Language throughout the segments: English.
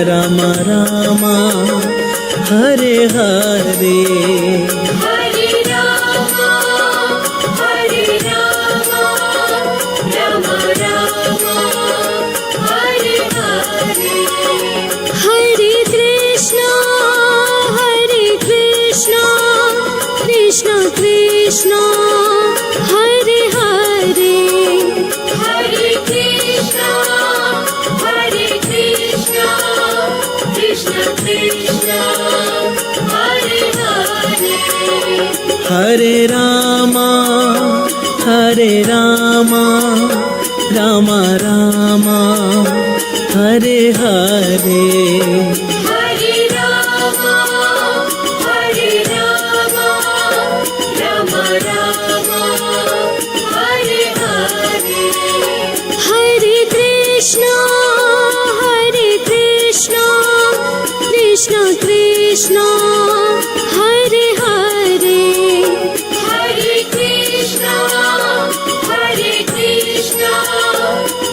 Ram Ram Hare Hare Hare Ram Ram Ram Hare Hare Hare Krishna Krishna Krishna Hare Hare Hare Krishna Krishna Krishna Hare Hare Hare Ram Ram Ram Hare Hare Hare Ram Ram Ram Hare Hare Hare Krishna Krishna Krishna Hare Hare Hare Krishna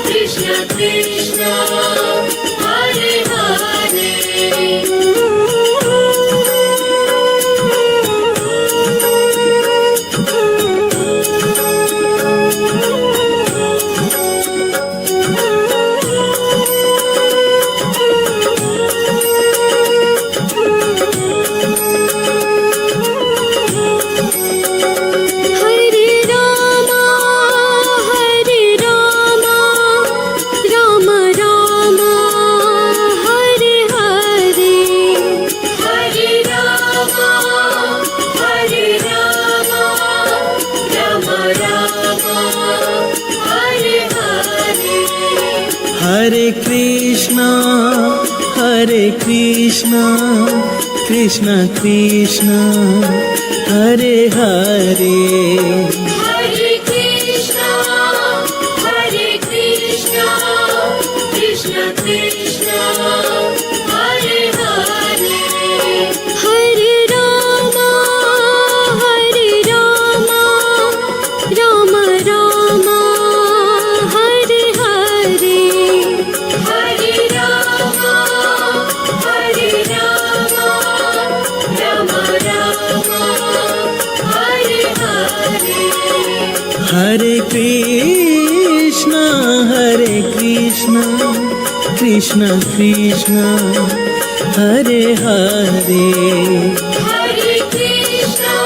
Krishna Krishna Hare Hare Ram Ram Hare Hare Hare Ram Ram Ram Hare Hare Hare Krishna Krishna Krishna Hare Hare Hare Krishna Krishna Krishna Hare Hare Hare Ram Ram Ram Hare Hare Hare Ram Ram Ram Hare Hare Hare Krishna Krishna Krishna Hare Hare Hare Krishna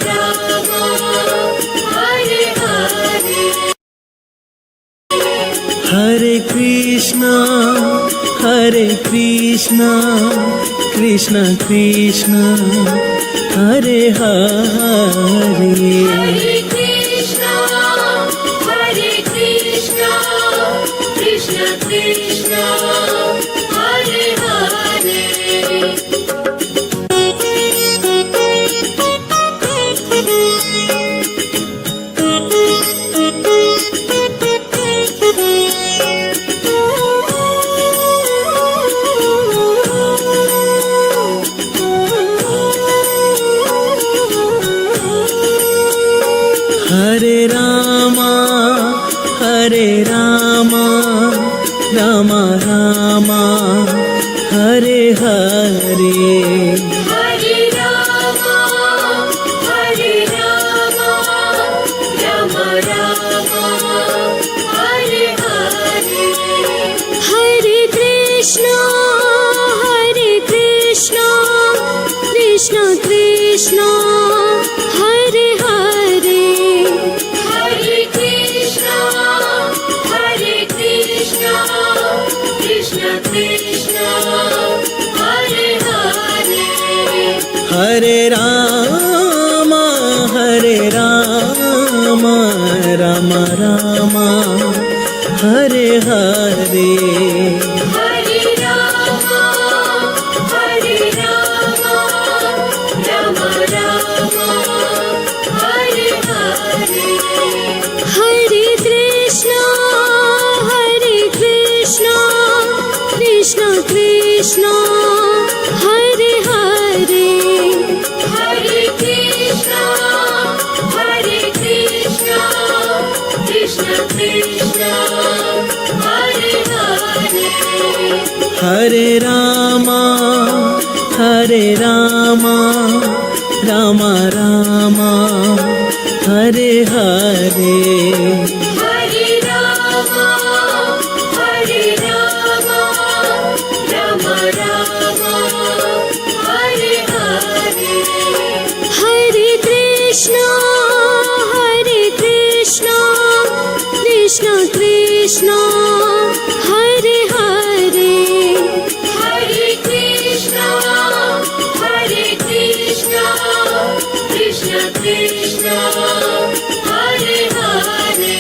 Ram Hare Hare Hare Krishna Krishna Krishna Hare Hare Hare Krishna Krishna Krishna Hare Hare Hare Ram Ram Ram Hare Hare Hare Ram Ram Ram Hare Hare Hare Krishna Krishna Krishna Hare Hare Hare Krishna Krishna Krishna Hare Hare Hare Ram Ram Ram Hare Hare Hare Ram Ram Ram Hare Hare Hare Krishna Krishna Krishna Hare Hare Hare Krishna Krishna, Hare Hare, Hare Rama, Hare Rama, Rama Rama, Hare Hare. Hare Rama, Hare Rama, Rama Rama, Hare Hare, Hare Krishna, Krishna Krishna, Hare Hare, Hare Krishna, Krishna Krishna, Hare Hare.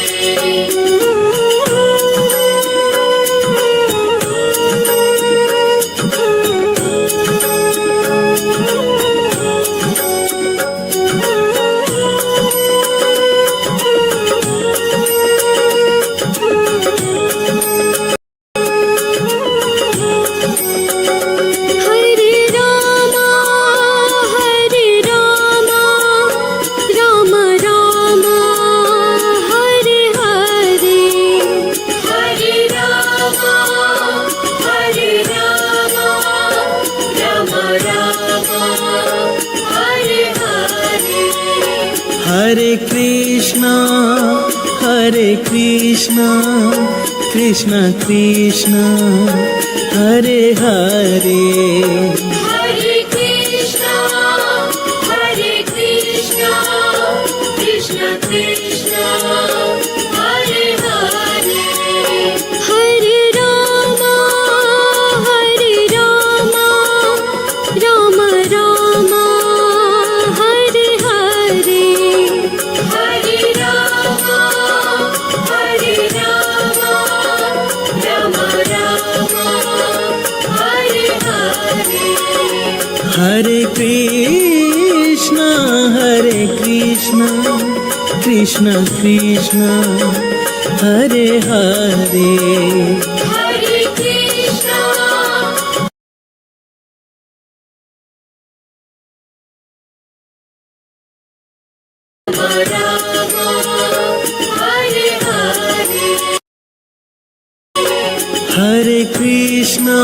Hare Krishna, Krishna Krishna, Hare Hare, Hare Krishna, Krishna Krishna, Hare Hare, Hare Rama, Rama Rama, Hare Hare, Hare Rama, Rama Rama, Hare Hare, Hare Krishna, Krishna Krishna, Hare Hare, Hare Krishna, Rama, Hare Hare, Hare Krishna,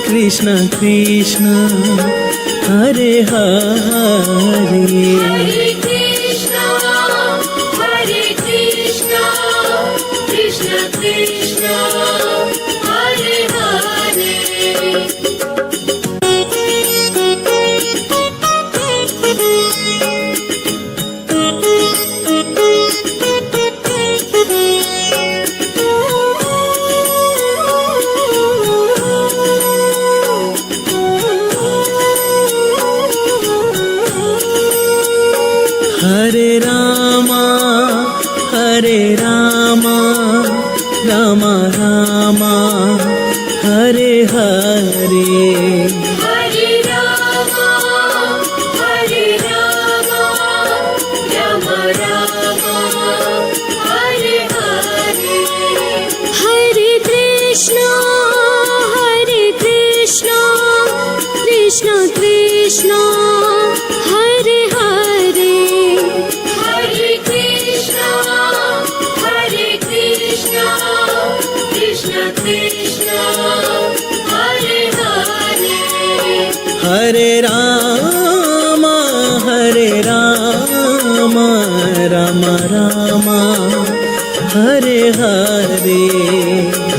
Krishna Krishna, Hare Hare, Hare Krishna, Krishna Krishna, Hare Hare. Hare Rama, Rama Rama, Hare Hare, Hare Rama, Rama Rama, Hare Hare, Hare Krishna, Krishna Krishna, Hare Hare, Hare Krishna, Krishna Krishna, Hare Hare, Hare Rama, Rama Rama, Hare Hare,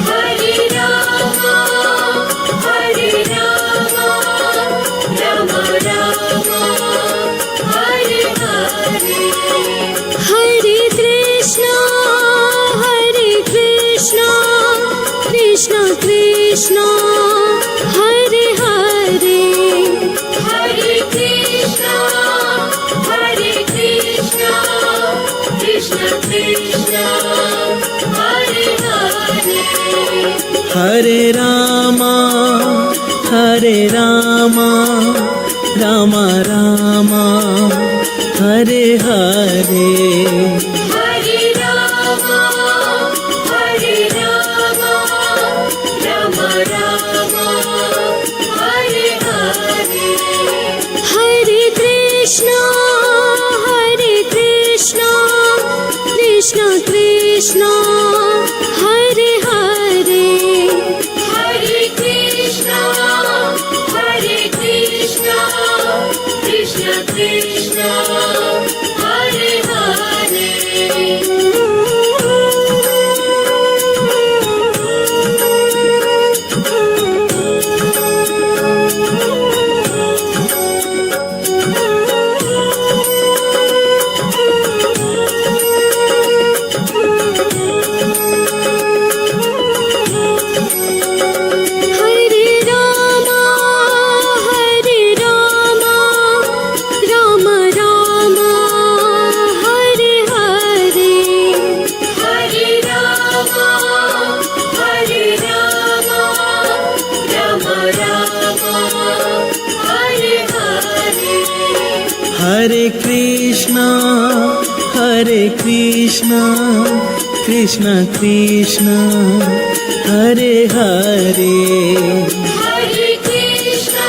Hare Rama, Rama Rama, Hare Hare, Hare Krishna, Krishna Krishna, Hare Hare, Hare Krishna, Krishna Krishna, Hare Hare, Hare Rama, Rama Rama, Hare Hare, Hare Rama, Rama Rama, Hare Hare, Hare Krishna, Krishna, Hare Hare. Hare Krishna, Hare Krishna, Krishna Krishna, Hare Hare. Hare Krishna,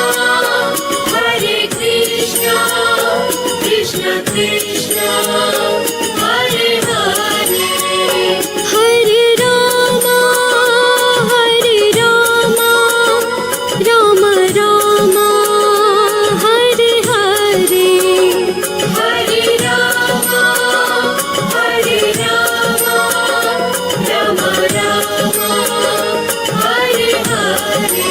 Hare Krishna, Krishna Krishna, Hare Hare. Hare Rama, Hare Rama, Rama Rama, Hare Hare. Hare Rama, Hare Rama, Rama Rama, Hare Hare.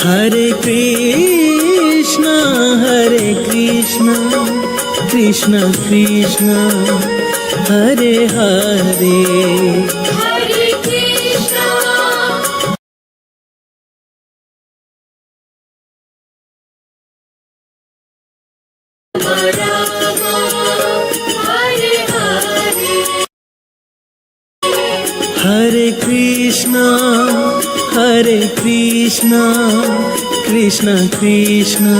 Hare Krishna, Hare Krishna, Krishna Krishna, Hare Hare. Hare Krishna, Rama Rama, Hare Hare. Hare Krishna, Hare Krishna, Krishna Krishna,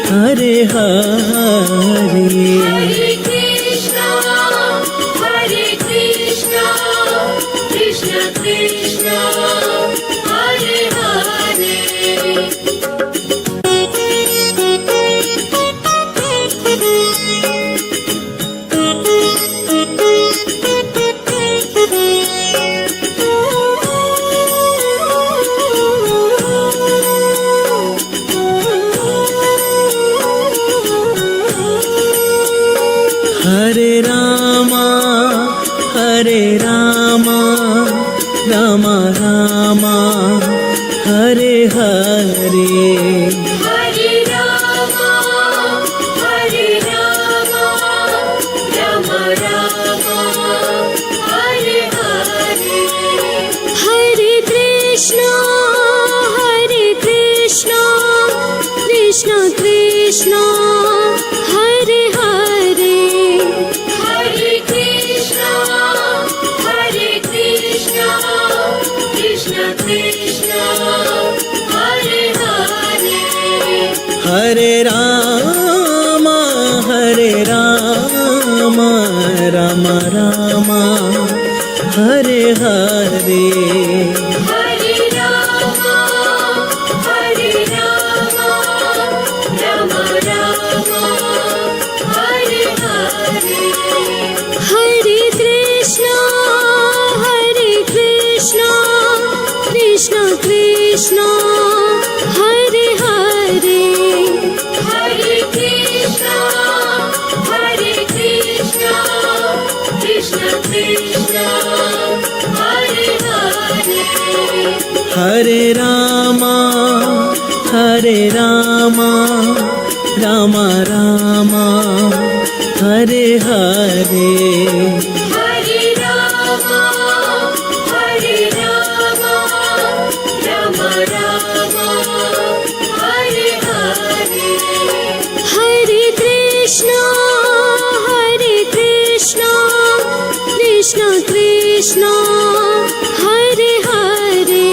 Hare Hare. Hare Krishna, Hare Krishna, Krishna Krishna, Hare Hare. Hare Rama, Hare Rama, Rama Rama, Hare Hare. Hare Rama, Hare Rama, Rama Rama, Hare Hare. Hare Krishna, Hare Krishna, Krishna Krishna, Hare Hare. Hare Krishna, Hare Krishna, Krishna Krishna, Hare Hare. Hare Rama, Hare Rama, Rama Rama, Hare Hare. Hare Rama, Hare Rama, Rama Rama, Hare Hare. Hare Krishna, Hare Krishna, Krishna Krishna, Hare Hare. Hare Krishna, Hare Krishna, Krishna Krishna, Hare Hare. Hare Rama, Hare Rama, Rama Rama, Hare Hare. Hare Rama, Hare Rama, Rama Rama, Hare Hare. Hare Krishna, Hare Krishna, Krishna Krishna, Hare Hare.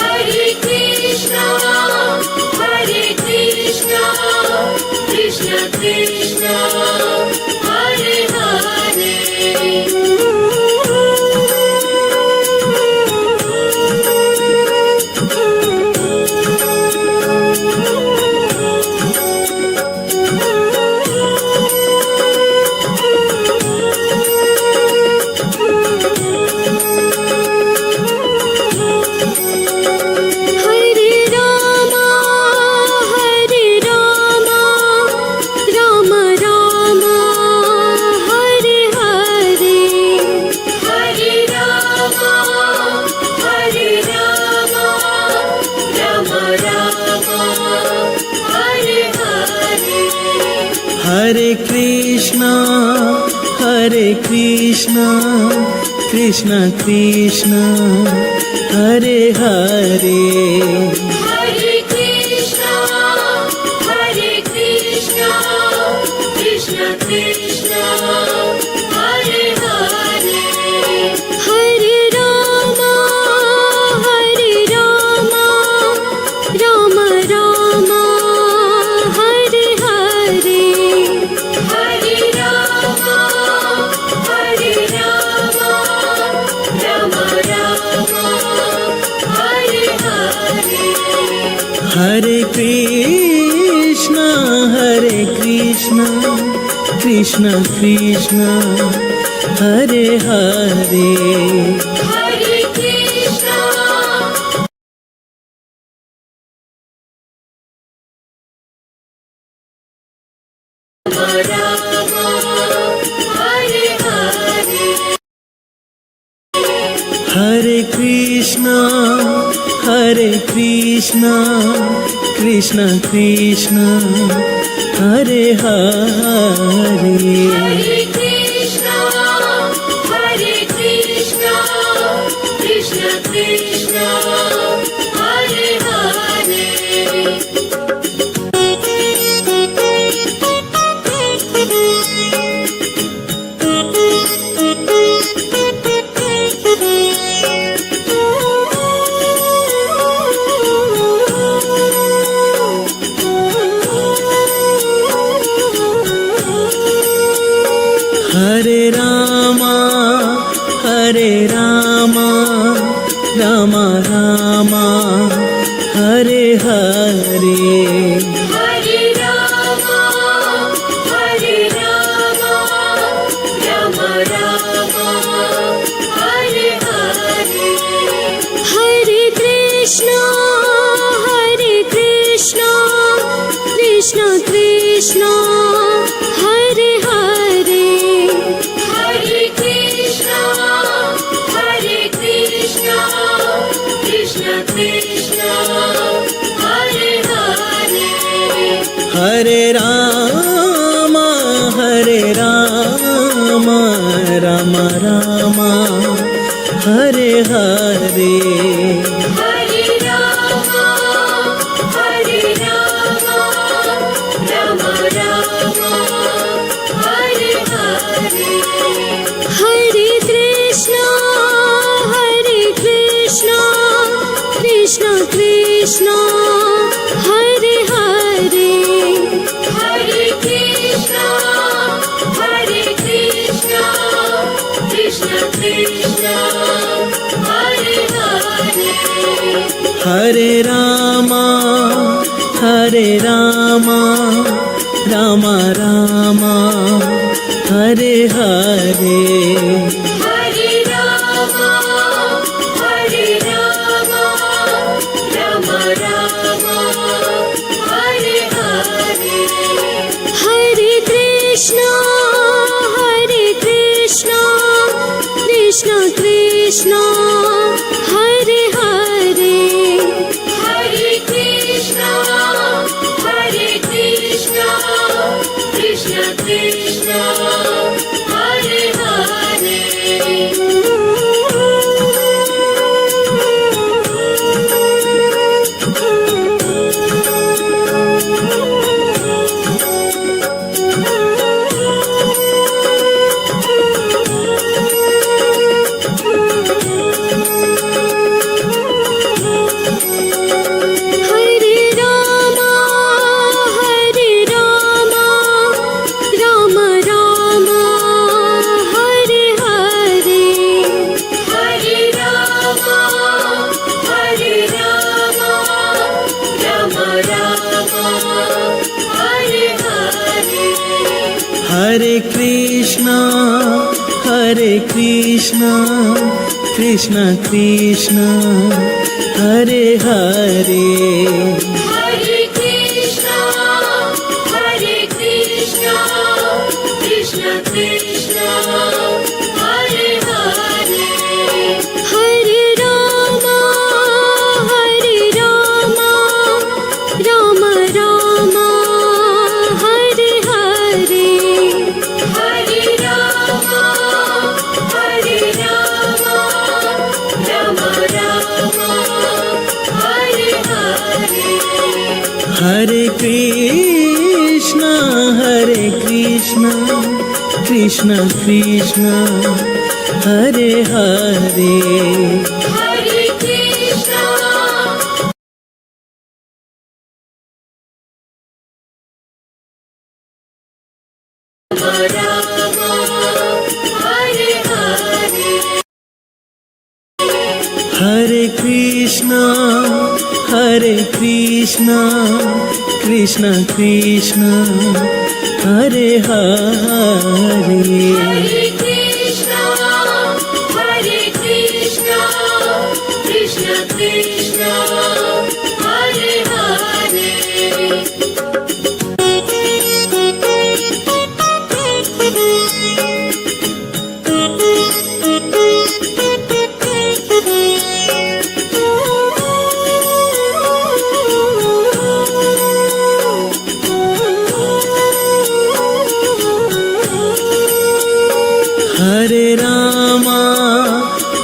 Hare Krishna, Hare Krishna, Krishna Krishna, Hare Hare. Hare Rama, Hare Rama, Hare Krishna, Hare Krishna, Krishna Krishna, Hare Hare. Hare Krishna, Hare Krishna, Krishna Krishna, Hare Hare. Hare Rama, Hare Rama, Rama Rama, Hare Hare. Hare Rama, Hare Rama, Rama Rama, Hare Hare. Hare Krishna, Hare Krishna, Krishna Krishna, Hare Hare. Hare Krishna, Rama Rama, Hare Hare. Hare Krishna, Hare Krishna, Krishna Krishna, Hare Hare. Hare Krishna, Hare Krishna, Krishna Krishna, Hare Hare. Hare Rama, Hare Rama, Rama Rama, Hare Hare. Hare Rama, Hare Rama, Rama Rama, Hare Hare. Hare Krishna, Hare Krishna, Krishna Krishna, Hare Hare. Hare Krishna, Hare Krishna, Krishna Krishna, Hare Hare. Hare Rama, Hare Rama, Rama Rama, Hare Hare. Hare Rama, Hare Rama, Rama Rama, Hare Hare. Hare Krishna, Hare Krishna, Krishna Krishna, Hare Hare. Hare Krishna, Hare Krishna, Krishna Krishna, Hare Hare. Hare Rama, Hare Rama, Rama Rama, Hare Hare. Hare Rama, Hare Rama, Rama Rama, Hare Hare. Hare Krishna, Hare Krishna, Krishna Krishna, Hare Hare. Hare Krishna, Hare Krishna, Krishna Krishna, Hare Hare. Hare Rama, Hare Rama, Rama Rama, Hare Hare. Hare Rama, Hare Rama, Rama Rama, Hare Hare. Hare Krishna, Hare Krishna, Krishna Krishna, Hare Hare. Hare Krishna, Hare Krishna, Krishna Krishna, Hare Hare. Hare Rama, Hare Rama, Rama Rama, Hare Hare. Krishna Krishna Krishna Hare Hare Hare Krishna, Rama, Hare Hare, Hare Krishna Krishna Krishna Hare Hare Hare Krishna, Krishna Krishna, Hare Hare.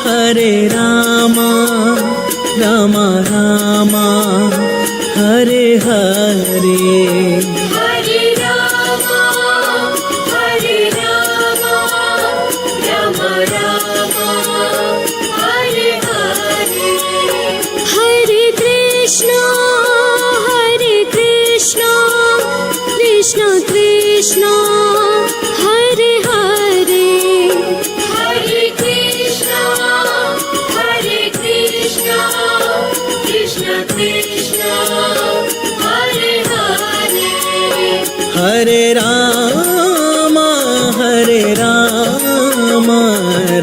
Hare Rama Ram Ram Hare Hare Hare Rama, Rama Rama, Hare Hare. Hare Krishna Krishna Krishna Hare Hare Hare Krishna, Krishna Krishna, Hare Hare. Hare Ram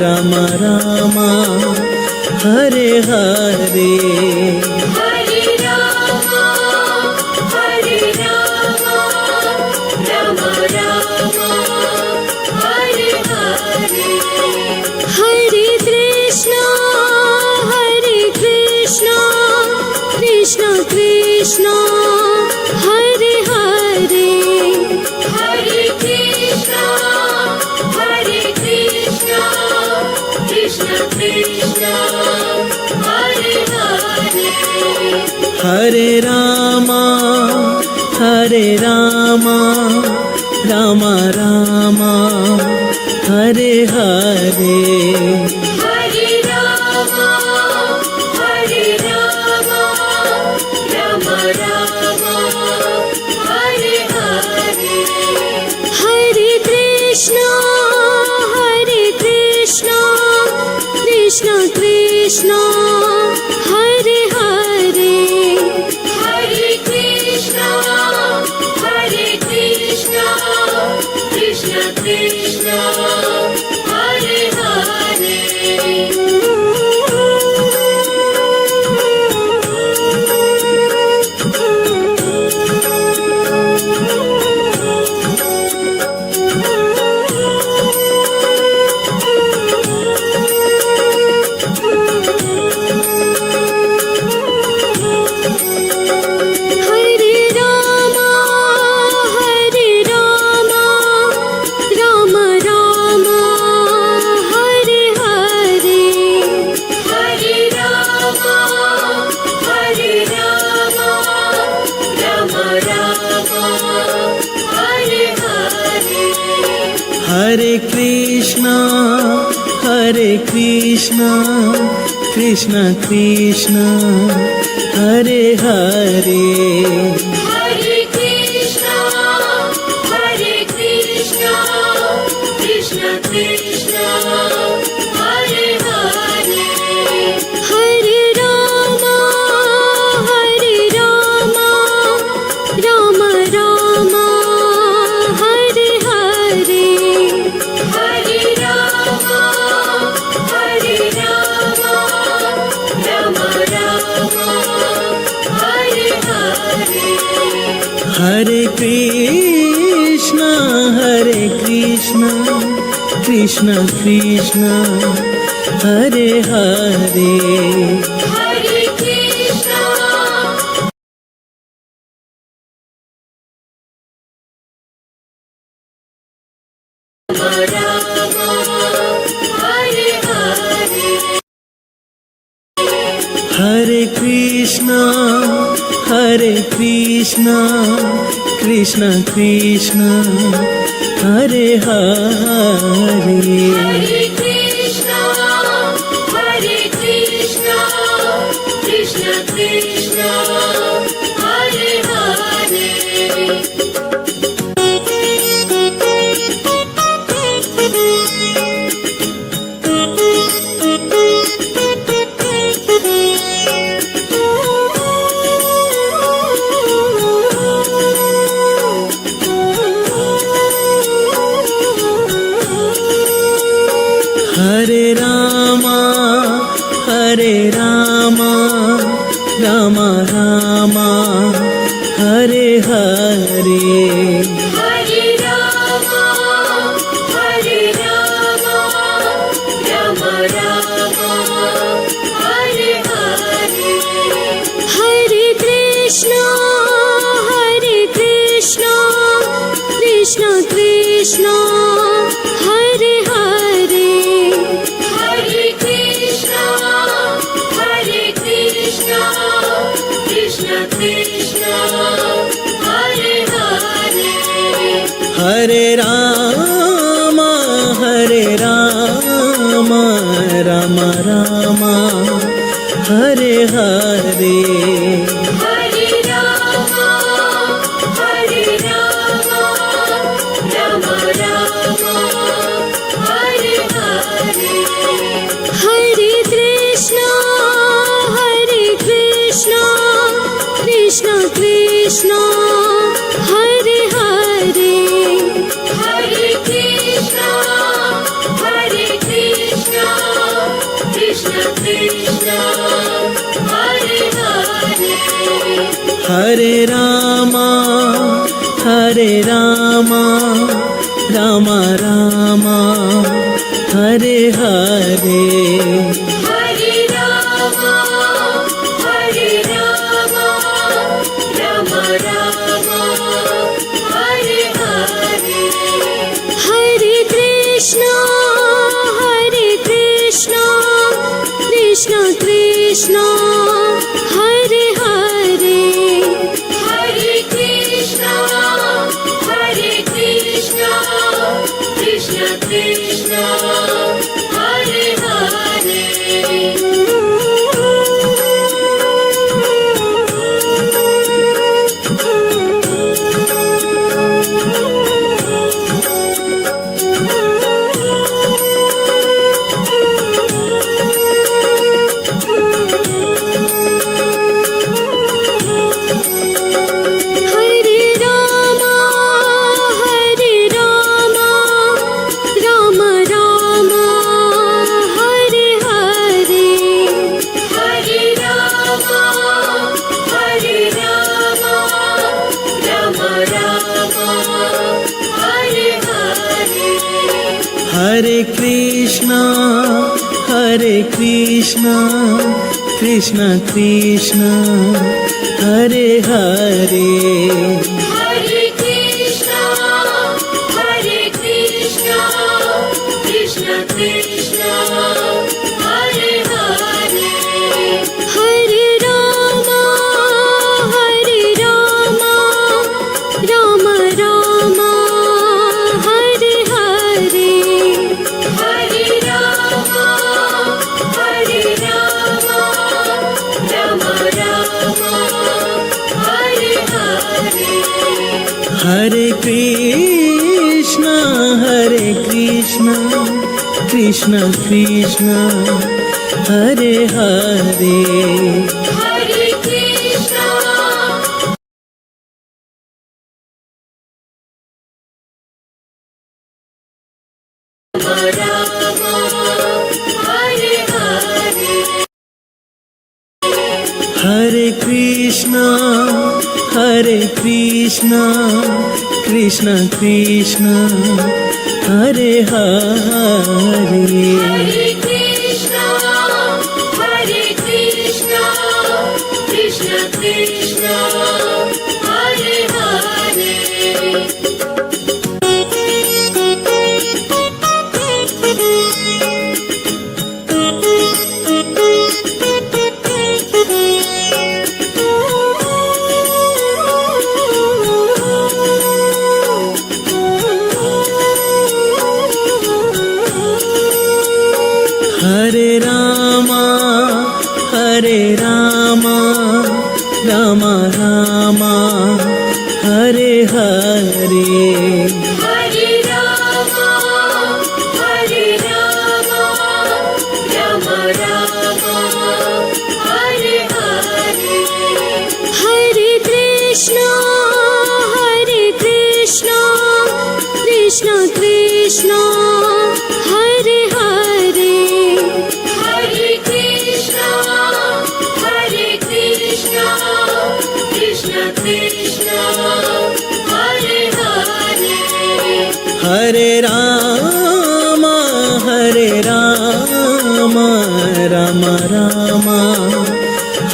Ram Ram Hare Hare Hare Rama, Rama Rama, Hare Hare. Hare Krishna Krishna Krishna Hare Hare Hare Krishna, Krishna Krishna, Hare Hare. Hare Ram Ram Ram Hare Hare Hare Rama, Rama Rama, Hare Hare. Hare Krishna Krishna Krishna Hare Hare Hare Krishna, Krishna Krishna, Hare Hare. Hare Ram Ram Ram Hare Hare Hare Rama, Rama Rama, Hare Hare. Hare Krishna Krishna Krishna Hare Hare Hare Krishna, Krishna Krishna, Hare Hare. Hare Ram Ram Ram Hare Hare Hare Rama, Rama Rama, Hare Hare. Hare Krishna Krishna Krishna Hare Hare Hare Krishna, Rama, Hare Hare. Hare Krishna Hare Krishna Krishna Krishna Hare Hare Hare Krishna, Krishna Krishna, Hare Hare. Hare Rama Rama Rama Hare Hare Hare Rama, Rama Rama, Hare Hare. Hare Krishna, Krishna Krishna, Hare Hare. Hare Krishna, Krishna Krishna, Hare Hare. Hare Rama Rama Rama Hare Hare Hare Rama, Rama Rama, Hare Hare. Hare Krishna, Krishna Krishna, Hare Hare. Hare Krishna, Krishna Krishna, Hare Hare. Hare Rama Rama Rama Hare Hare Hare Rama, Rama Rama, Hare Hare. Hare Krishna, Krishna Krishna, Hare Hare. Hare Krishna, Krishna Krishna, Hare Hare. Hare Rama, Rama Rama, Hare Hare. Hare Rama, Rama Rama, Hare Hare. Hare Krishna Krishna Krishna Hare Hare Hare Krishna, Krishna Krishna, Hare Hare. Hare Rama, Rama Rama, Hare Hare. Hare Rama, Rama Rama, Hare Hare. Hare Krishna Krishna Krishna Hare Hare Hare Krishna, Rama Rama, Hare Hare. Hare Krishna Krishna Krishna Hare Hare Hare Krishna, Krishna Krishna, Hare Hare. Krishna Krishna Hare Hare Hare Krishna, Krishna Krishna, Hare Hare. Hare Ram Ram Ram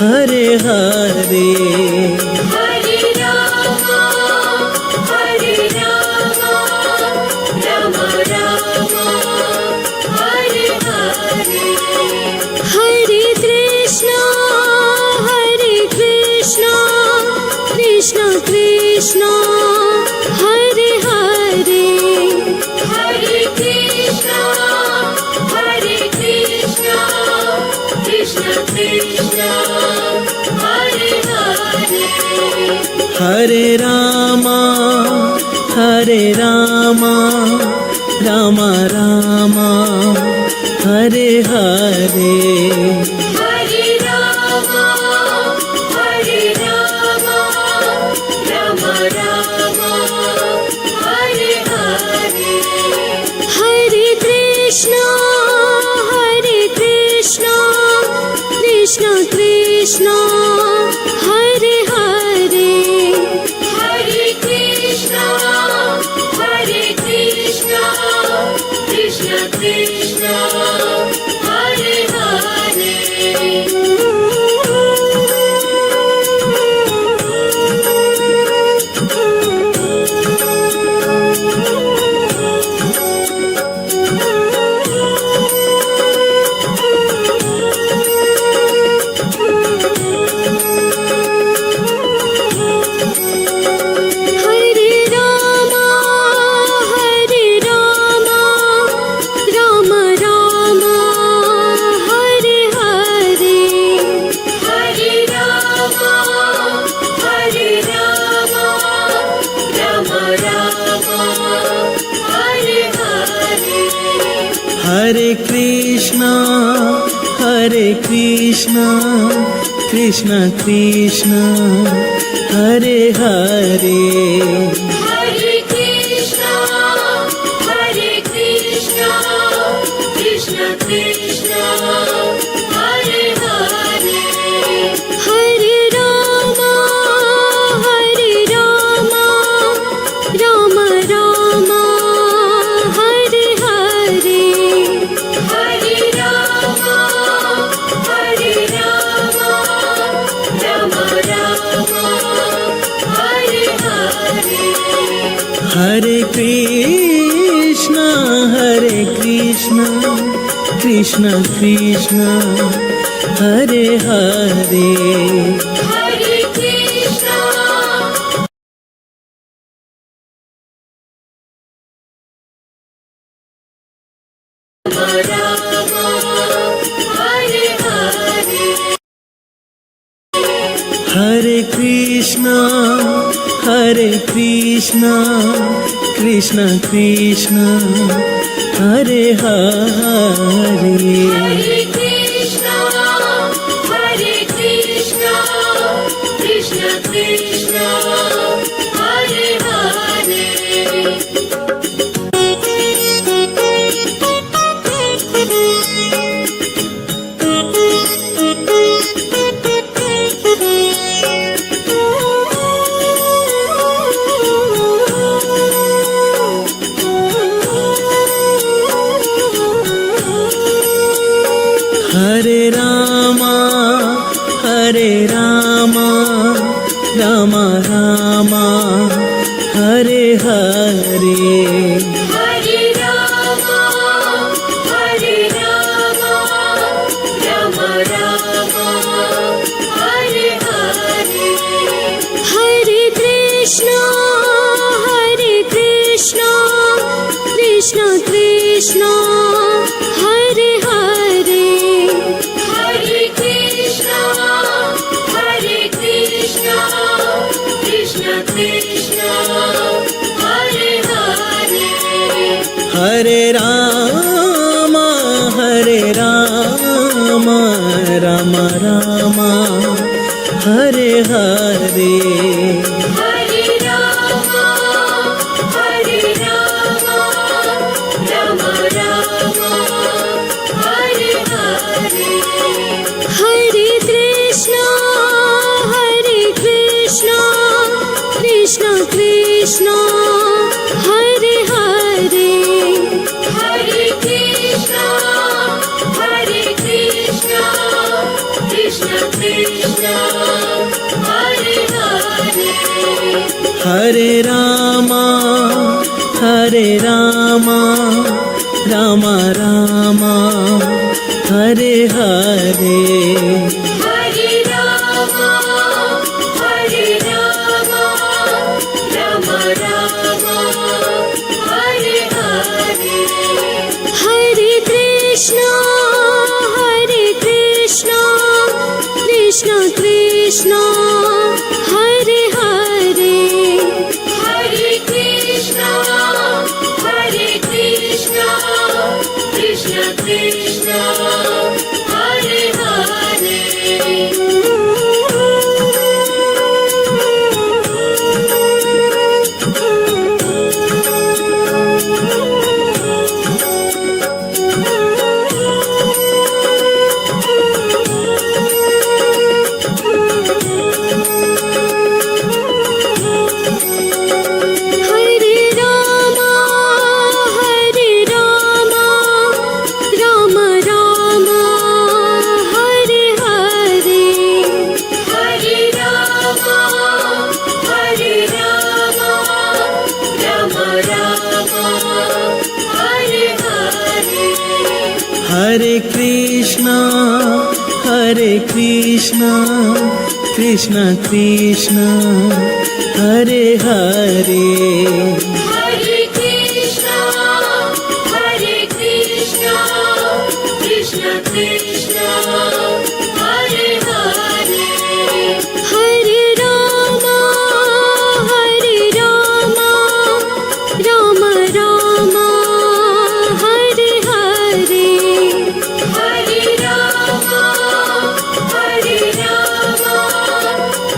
Hare Hare Hare Rama, Rama Rama, Hare Hare. Hare Krishna Krishna Krishna Hare Hare Hare Krishna, Krishna Krishna, Hare Hare. Hare Ram Ram Ram Hare Hare Hare Rama, Rama Rama, Hare Hare. Hare Krishna Krishna Krishna Hare Hare Hare Krishna, Krishna Krishna, Hare Hare. Hare Ram Ram Ram Hare Hare Hare Rama, Rama Rama, Hare Hare. Hare Krishna Krishna Krishna Hare Hare Hare Krishna, Krishna Krishna, Hare Hare. Hare Ram Ram Ram Hare Hare Hare Rama, Rama Rama, Hare Hare. Hare Krishna Krishna Krishna Hare Hare Hare Krishna, Rama, Hare Hare. Hare Krishna Krishna Krishna Hare Hare Hare Krishna, Krishna Krishna, Hare Hare. Hare Ram Ram Ram Hare Hare Hare Rama, Rama Rama, Hare Hare. Hare Krishna Krishna Krishna Hare Hare Hare Krishna, Krishna Krishna, Hare Hare. Hare Ram Ram Ram Hare Hare Hare Rama, Hare Rama, Hare Rama, Rama Rama, Hare Hare. Hare Rama, Hare Rama, Rama Rama, Hare Hare. Hare Krishna, Krishna Krishna, Hare Hare. Hare Krishna, Krishna Krishna, Hare Hare. Hare Rama, Rama Rama, Hare Hare. Hare Rama, Rama Rama, Hare Hare. Hare Krishna, Krishna Krishna, Hare Hare. Hare Krishna, Krishna Krishna, Hare Hare. Hare Rama, Rama Rama, Hare Hare. Hare Rama,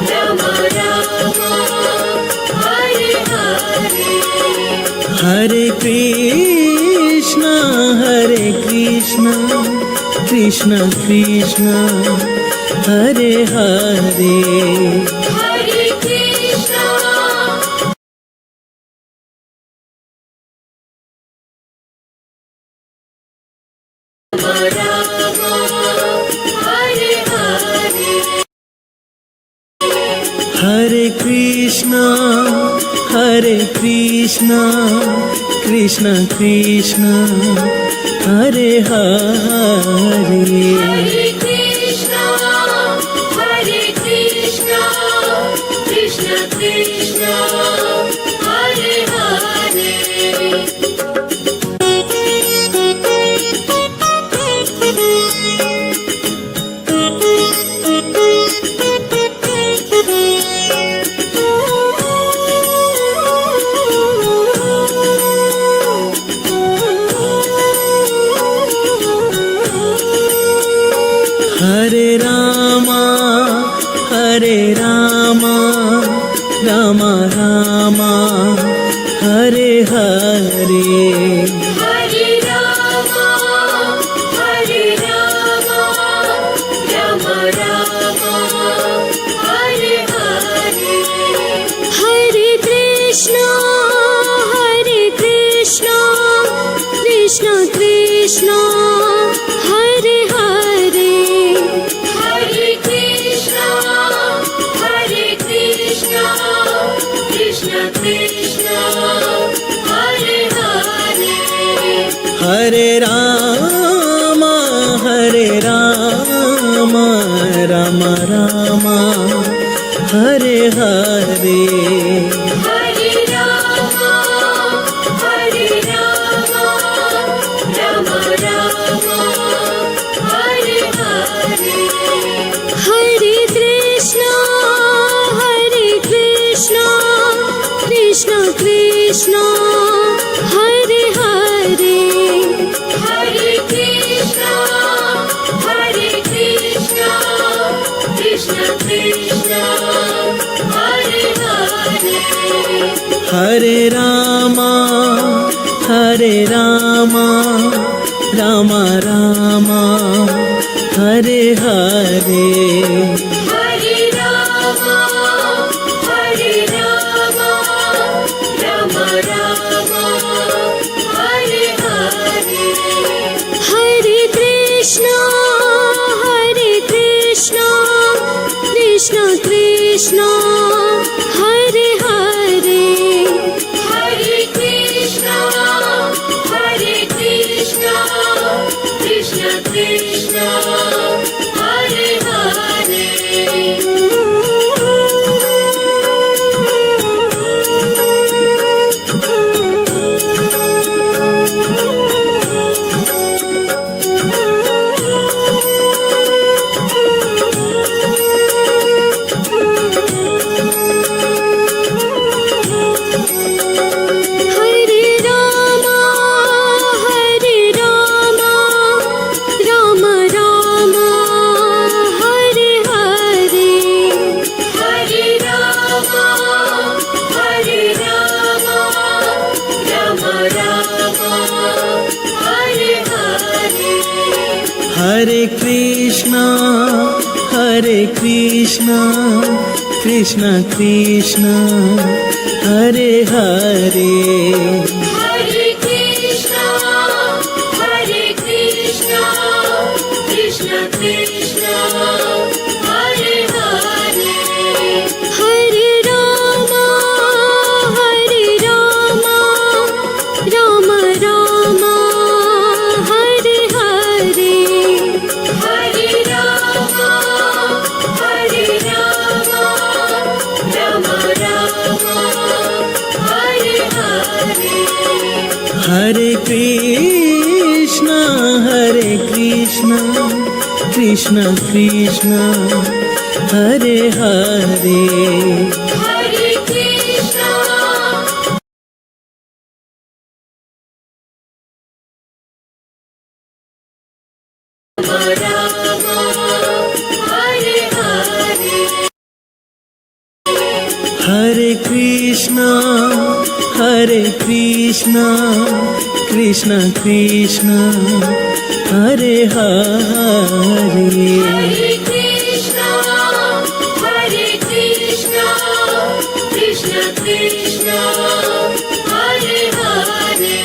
Rama Rama, Hare Hare. Hare Krishna, Krishna Krishna, Hare Hare. Hare Krishna, Rama Rama, Hare Hare. Hare Krishna, Krishna Krishna, Hare Hare. Hare Krishna, Krishna Krishna, Hare Hare. Hare Rama, Rama Rama, Hare Hare. Hare Rama, Rama Rama, Hare Hare. Hare Krishna, Krishna Krishna, Hare Hare. Hare Krishna, Krishna Krishna, Hare Hare. Hare Rama, Rama Rama, Hare Hare. Hare Rama, Rama Rama, Hare Hare. Hare Krishna, Krishna Krishna, Hare Hare. Hare Krishna, Krishna Krishna, Hare Hare. Hare Rama, Rama Rama, Hare Hare. Hare Rama, Rama Rama, Hare Hare. Hare Krishna, Krishna Krishna, Hare Hare. Hare Krishna, Hare Krishna, Krishna Krishna, Hare Hare. Hare Krishna, Hare Krishna, Krishna Krishna, Hare Hare. Hare Rama, Rama Rama, Hare Hare. Hare Rama, Rama Rama, Hare Hare. Hare Krishna, Hare Krishna, Krishna Krishna, Hare Hare. Hare Krishna, Rama, Hare Hare. Hare Krishna, Hare Krishna, Krishna Krishna, Hare Hare. Hare Krishna, Hare Krishna, Krishna Krishna, Hare Hare.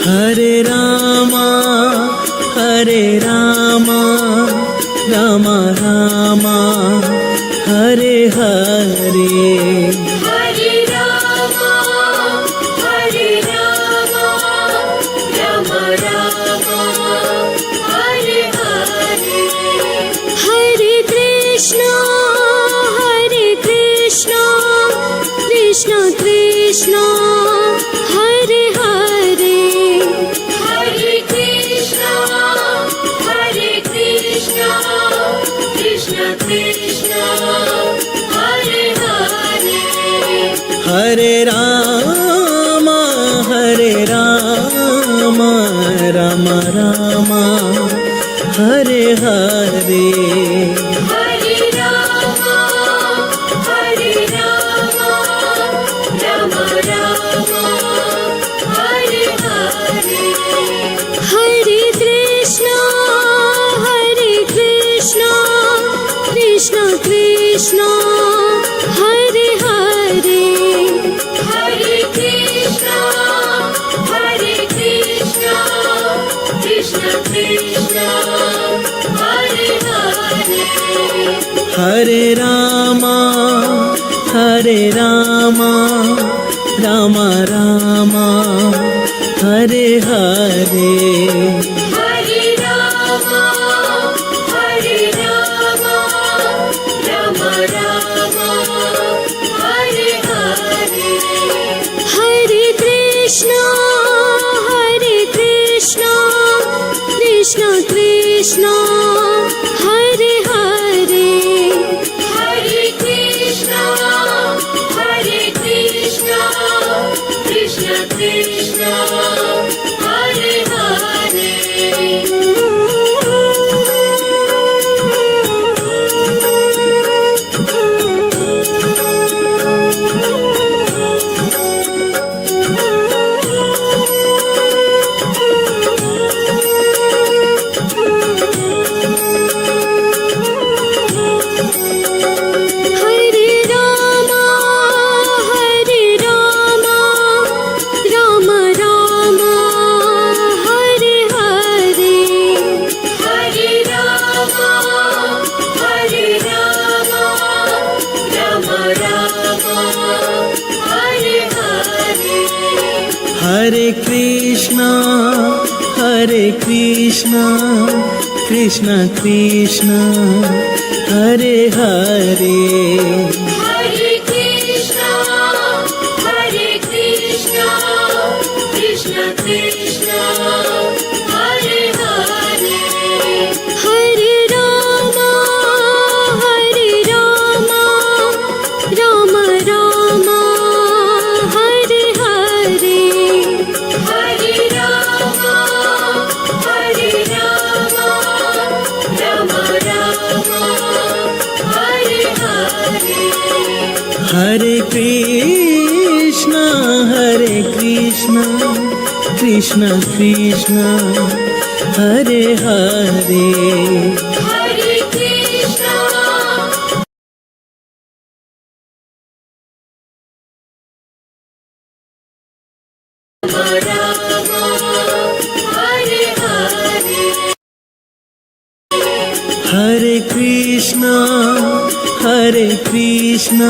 Hare Rama, Hare Rama, Rama Rama, Hare Hare. Hare Rama, Rama Rama, Hare Hare. Hare Krishna, Krishna Krishna, Hare Hare. Hare Krishna, Krishna Krishna, Hare Hare. Hare Rama, Rama Rama, Hare Hare. Hare Rama, Rama Rama, Hare Hare. Hare Krishna, Krishna Krishna, Hare Hare. Hare Krishna, Krishna Krishna, Hare Hare. Hare Rama, Rama Rama, Hare Hare. Hare Rama, Rama Rama, Hare Hare. Hare Krishna, Krishna Krishna, Hare Hare. Hare Krishna, Krishna Krishna, Hare Hare. Hare Rama, Rama Rama, Hare Hare. Hare Rama, Rama Rama, Hare Hare. Hare Krishna, Krishna Krishna, Hare Hare. Hare Krishna, Krishna Krishna, Hare Hare. Hare Rama, Rama Rama, Hare Hare. Hare Krishna, Krishna Krishna, Hare Hare. Hare Krishna, Rama, Hare Hare. Hare Krishna,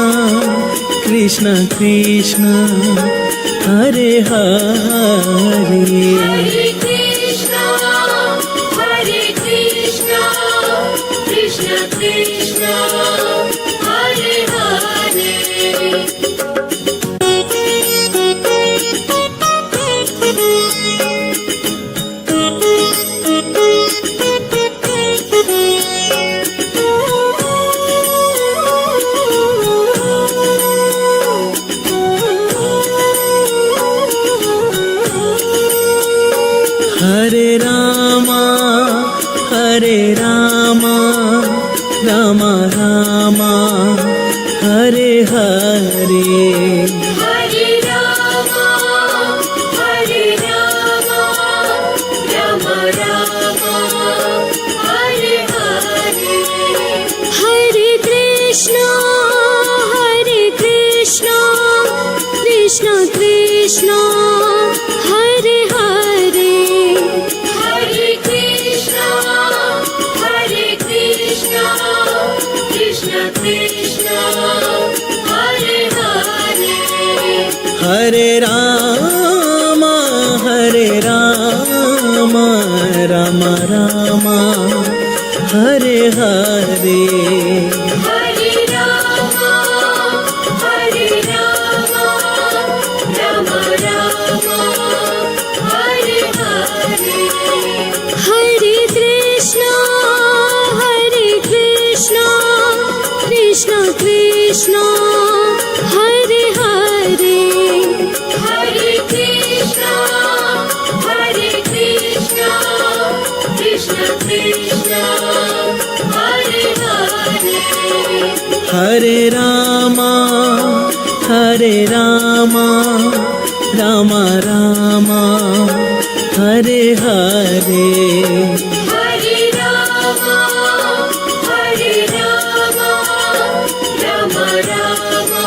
Krishna Krishna, Hare Hare. Hare Krishna, Krishna Krishna, Hare Hare. Hare Rama, Rama Rama, Hare Hare. Hare Rama, Rama Rama, Hare Hare. Hare Krishna, Krishna Krishna, Hare Hare. Hare Krishna, Krishna Krishna, Hare Hare. Hare Rama, Rama Rama, Hare Hare. Hare Rama, Rama Rama, Hare Hare. Hare Krishna, Krishna Krishna, Hare Hare. Hare Krishna, Krishna Krishna, Hare Hare. Hare Rama, Rama Rama, Hare Hare. Hare Rama, Rama Rama,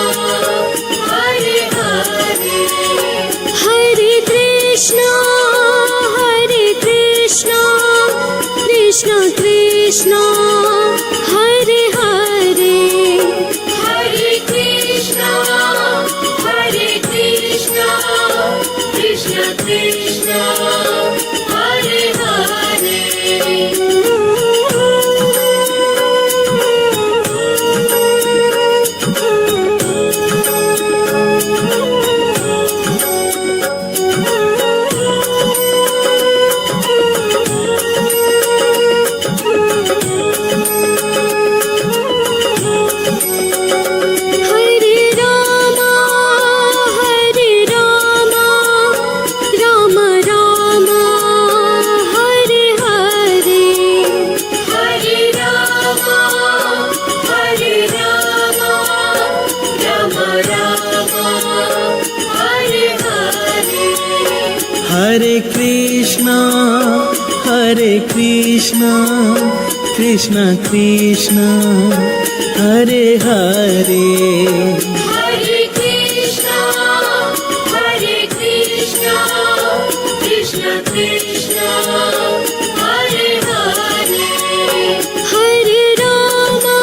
Hare Hare. Hare Krishna, Krishna Krishna, Hare Hare. Hare Krishna, Krishna Krishna, Hare Hare. Hare Rama, Rama Rama, Hare Hare. Hare Rama, Rama Rama, Hare Hare. Hare Krishna, Krishna Krishna, Hare Hare. Hare Krishna, Krishna Krishna, Hare Hare. Hare Rama,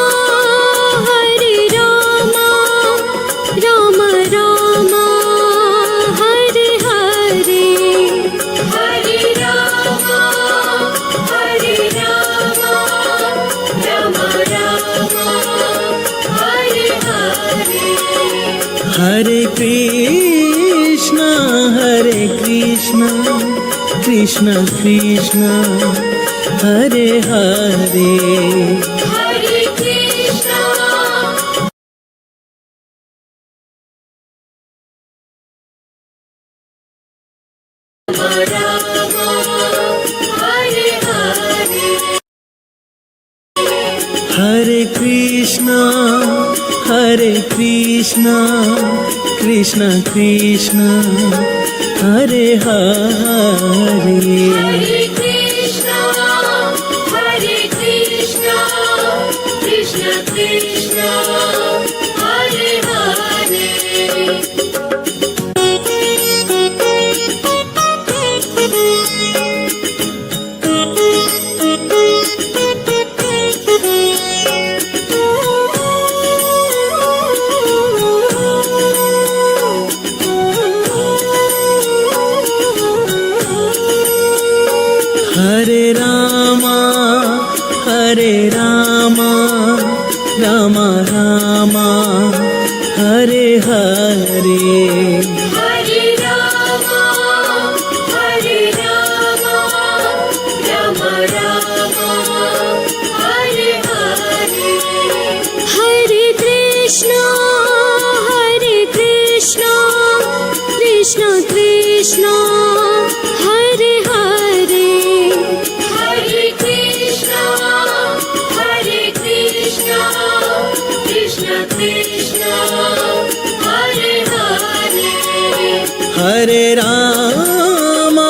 Rama Rama, Hare Hare. Hare Rama, Rama Rama, Hare Hare. Hare Krishna, Krishna Krishna, Hare Hare. Hare Krishna, Rama, Hare Hare. Hare Krishna, Hare Krishna, Krishna Krishna, Hare Hare. Hare Krishna, Krishna Krishna, Hare Hare. Hare Rama, Rama Rama, Hare Hare. Hare Rama, Rama Rama, Hare Hare. Hare Krishna, Krishna Krishna, Hare Hare. Hare Krishna, Krishna Krishna, Hare Hare. Hare Rama,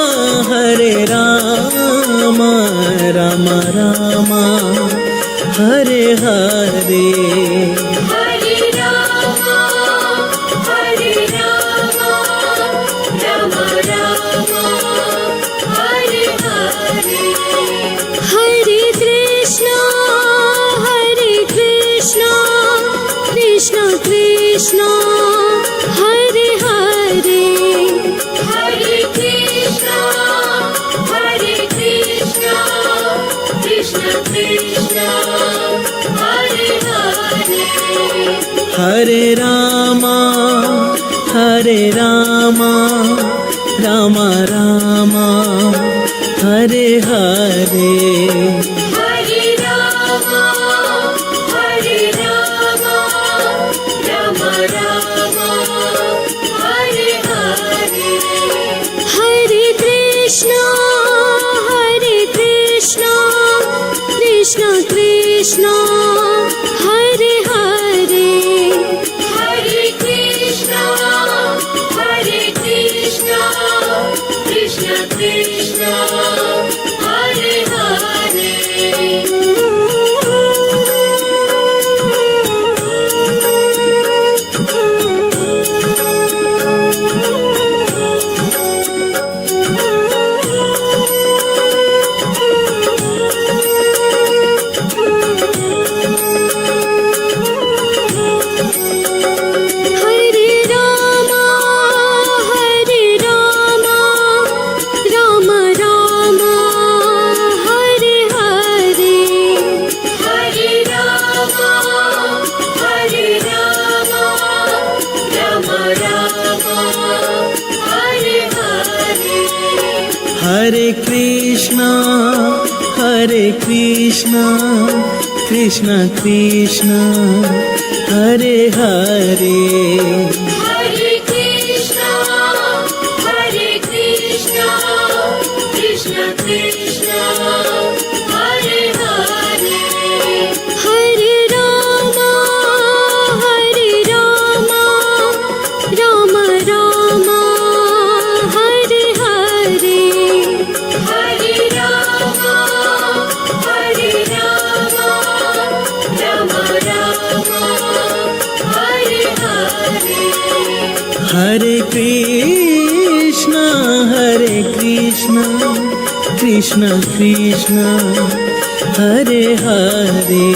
Rama Rama, Hare Hare. Hare Rama, Rama Rama, Hare Hare. Hare Krishna, Krishna Krishna, Hare Hare. Hare Krishna, Krishna Krishna, Hare Hare. Hare Rama, Rama Rama, Hare Hare. Hare Rama, Rama Rama, Hare Hare. Hare Krishna, Krishna Krishna, Hare Hare. Hare Krishna, Krishna Krishna, Hare Hare. Hare Rama, Rama Rama, Hare Hare. Hare Rama, Rama Rama, Hare Hare. Hare Krishna, Krishna Krishna, Hare Hare. Hare Krishna, Krishna Krishna, Hare Hare. Hare Rama, Rama Rama, Hare Hare. Hare Rama, Rama Rama, Hare Hare. Hare Krishna, Krishna Krishna, Hare Hare.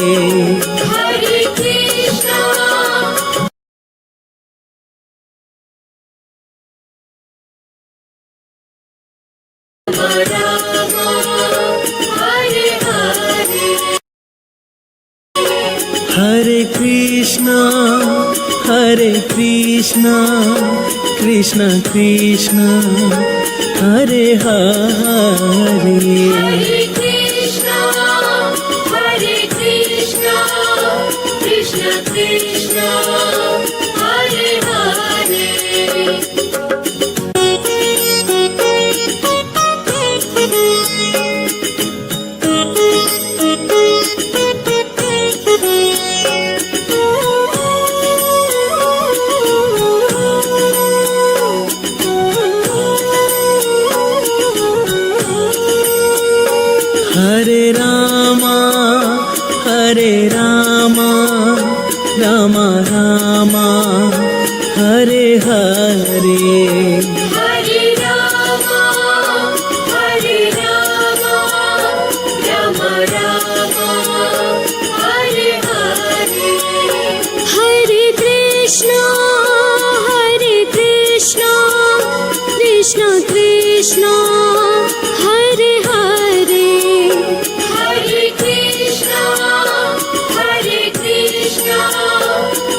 Hare Krishna, Rama, Hare Hare. Hare Krishna, Krishna Krishna, Hare Hare. Hare Krishna, Krishna Krishna, Hare Hare. Rama Hare Hare Hare Rama, Hare Rama, Rama Rama, Hare Hare. Hare Krishna, Krishna Krishna, Hare Hare. Hare Krishna,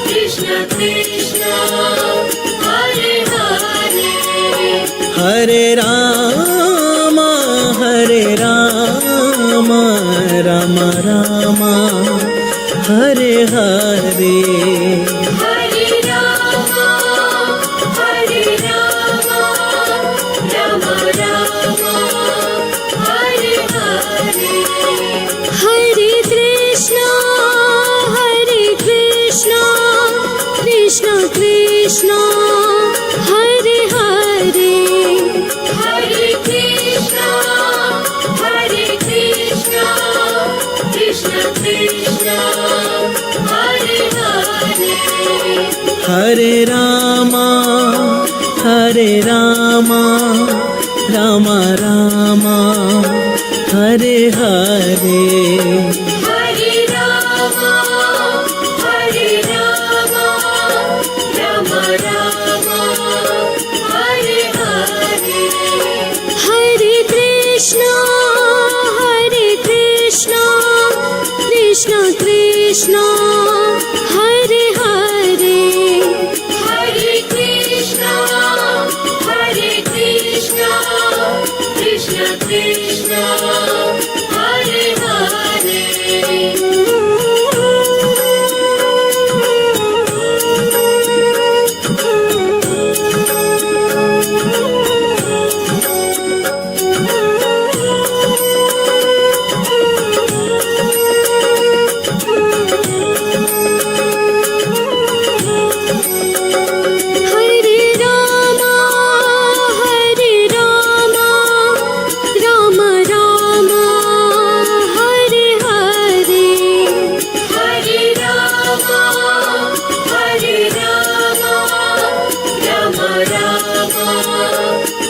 Krishna Krishna, Hare Hare. Hare Rama Rama Rama Hare Hare Hare Rama, Rama Rama, Hare Hare. Hare Krishna, Krishna Krishna, Hare Hare. Hare Krishna, Krishna Krishna, Hare Hare. Hare Rama Rama Rama Hare Hare Hare Rama, Rama Rama, Hare Hare. Hare Krishna, Krishna Krishna, Hare Hare. Hare Krishna, Krishna Krishna, Hare Hare. Hare Rama, Rama Rama, Hare Hare. Hare Rama, Rama Rama,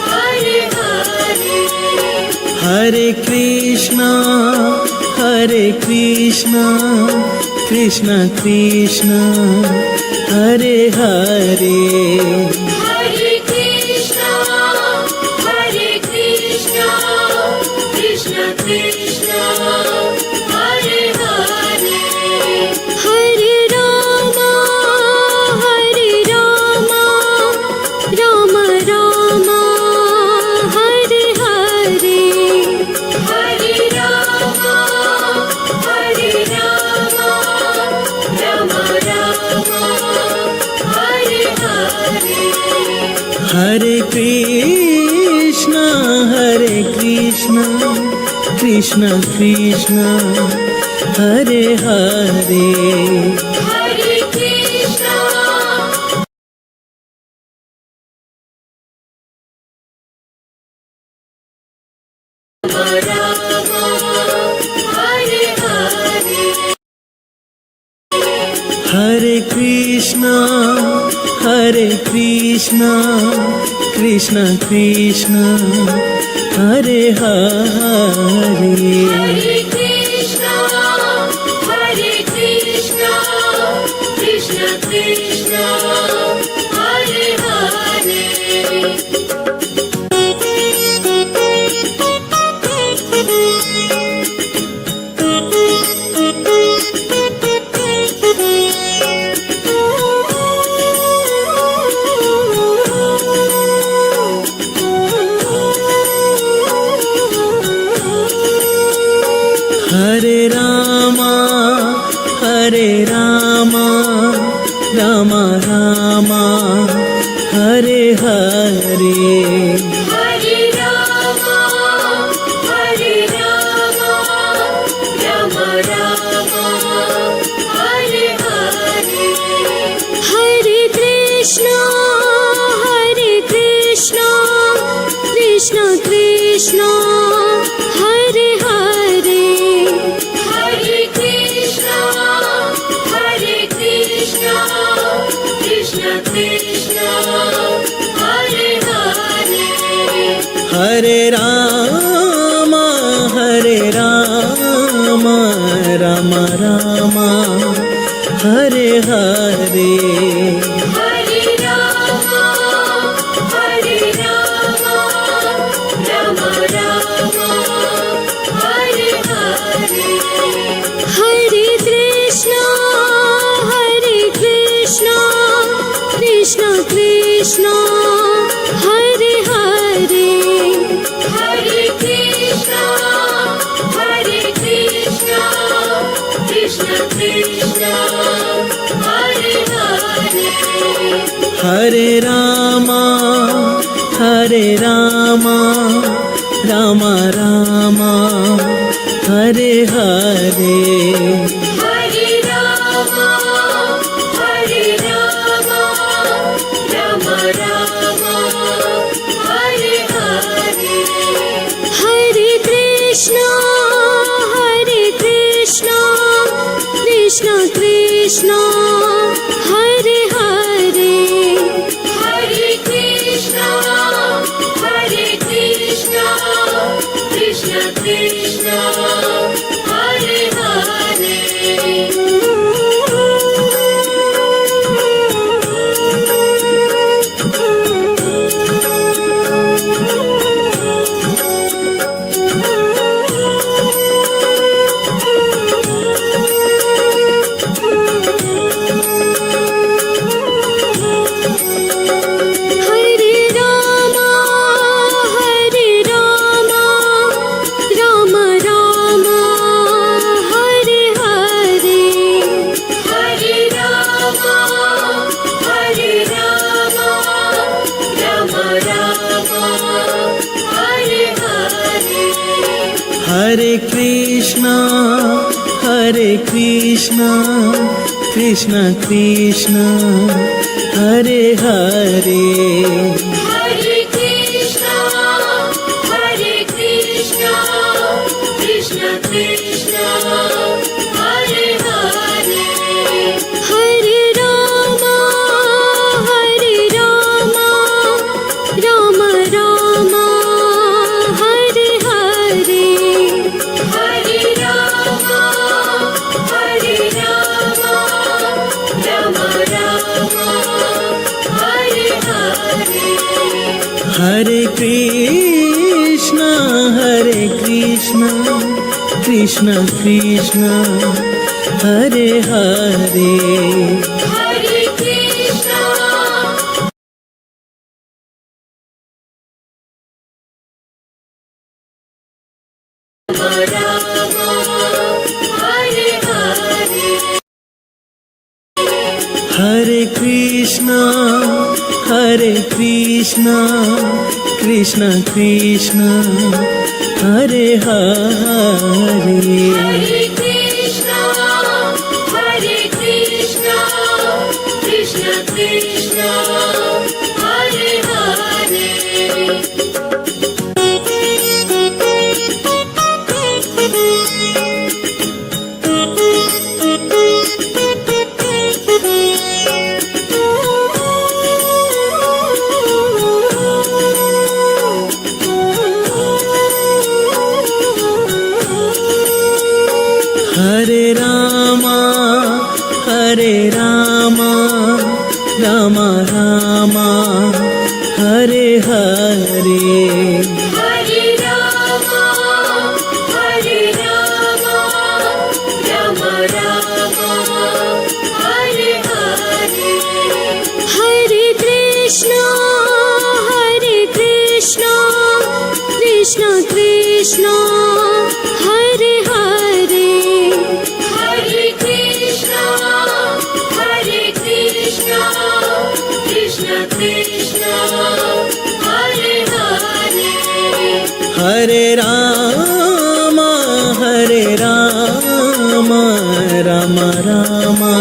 Hare Hare. Hare Krishna Krishna Krishna, Hare Hare Hare Krishna, Krishna Krishna, Hare Hare. Hare Rama, Rama Rama, Hare Hare. Hare Rama, Rama Rama, Hare Hare. Hare Krishna Krishna Krishna, Hare Hare Hare Krishna, Rama Rama, Hare Hare. Hare Krishna Krishna Krishna, Hare Hare Hare Krishna, Krishna Krishna, Hare Hare. Hare Rama Rama Rama, Hare Hare Hare Rama, Rama Rama, Hare Hare. Hare Krishna, Krishna Krishna, Hare Hare. Hare Krishna, Krishna, Hare Hare, Hare Rama, Rama Rama, Hare Hare. Hare Rama, Rama Rama, Hare Hare. Hare Krishna, Krishna Krishna, Hare Hare. Hare Krishna, Krishna Krishna, Hare Hare. Hare Rama, Rama Rama, Hare Hare. Hare Rama, Rama Rama, Hare Hare. Hare Krishna, Krishna Krishna, Hare Hare. Hare Krishna, Krishna Krishna, Hare Hare. Hare Rama, Rama Rama, Hare Hare. Hare Rama, Rama Rama, Hare Hare. Hare Krishna, Krishna Krishna, Hare Hare. Hare Krishna, Krishna Krishna, Hare Hare. Hare Rama, Rama Rama, Hare Hare. Hare Rama, Rama Rama, Hare Hare. Hare Krishna, Krishna Krishna, Hare Hare. Hare Krishna, Rama, Hare Hare. Hare Krishna, Krishna Krishna, Hare Hare. Hare Krishna, Krishna Krishna, Hare Hare. Hare Rama, Rama Rama, Hare Hare. Hare Rama, Rama Rama, Hare Hare. Hare Krishna, Krishna Krishna, Hare Hare. Hare Krishna, Krishna Krishna, Hare Hare. Hare Rama, Rama Rama,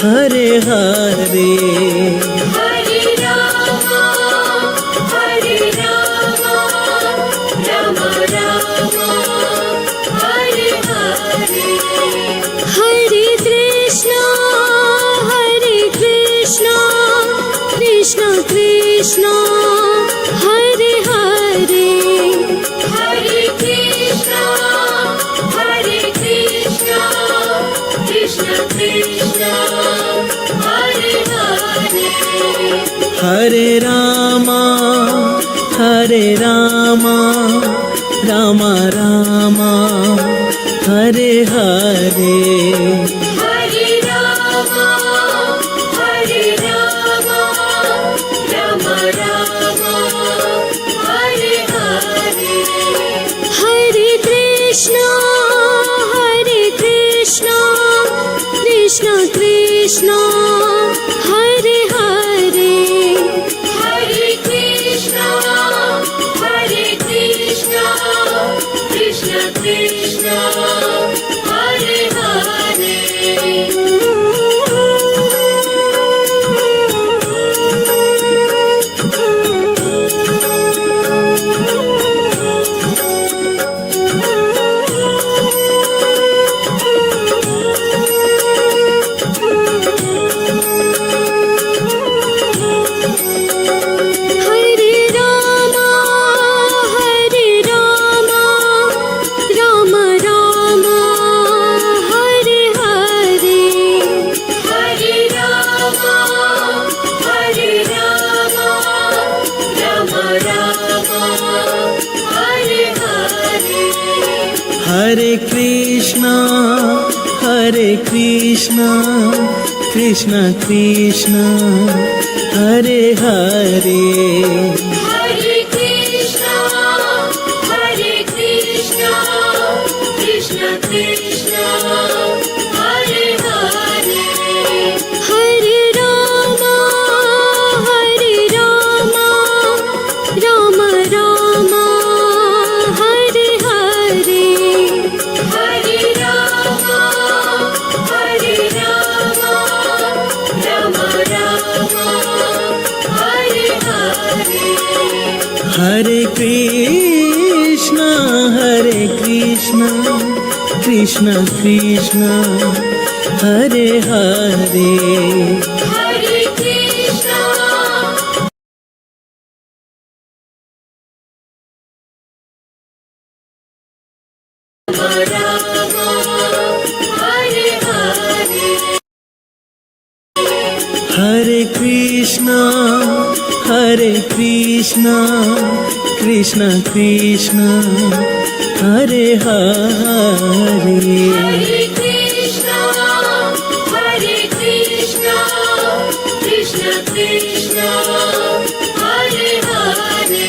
Hare Hare. Hare Rama, Rama Rama, Hare Hare. Hare Krishna, Hare Rama, Hare Rama, Rama Rama, Hare Hare. Hare Rama, Hare Rama, Rama Rama, Hare Hare. Hare Krishna, Krishna Krishna, Hare Hare. Hare Krishna, Krishna Krishna, Hare Hare. Hare Rama, Rama Rama, Hare Hare. Hare Rama, Rama Rama, Hare Hare. Hare Krishna, Krishna Krishna, Hare Hare. Hare Krishna, Krishna Krishna, Hare Hare. Hare Rama, Rama Rama, Hare Hare. Hare Rama, Rama Rama, Hare Hare. Hare Krishna, Krishna Krishna, Hare Hare. Hare Krishna, Rama, Hare Hare. Hare Krishna, Krishna Krishna, Hare Hare. Hare Krishna, Krishna Krishna, Hare Hare.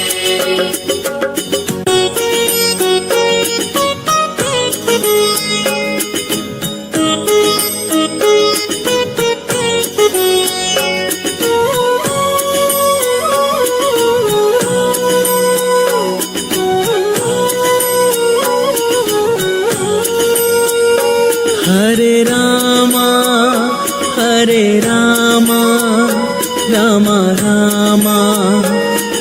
Hare Rama, Rama Rama,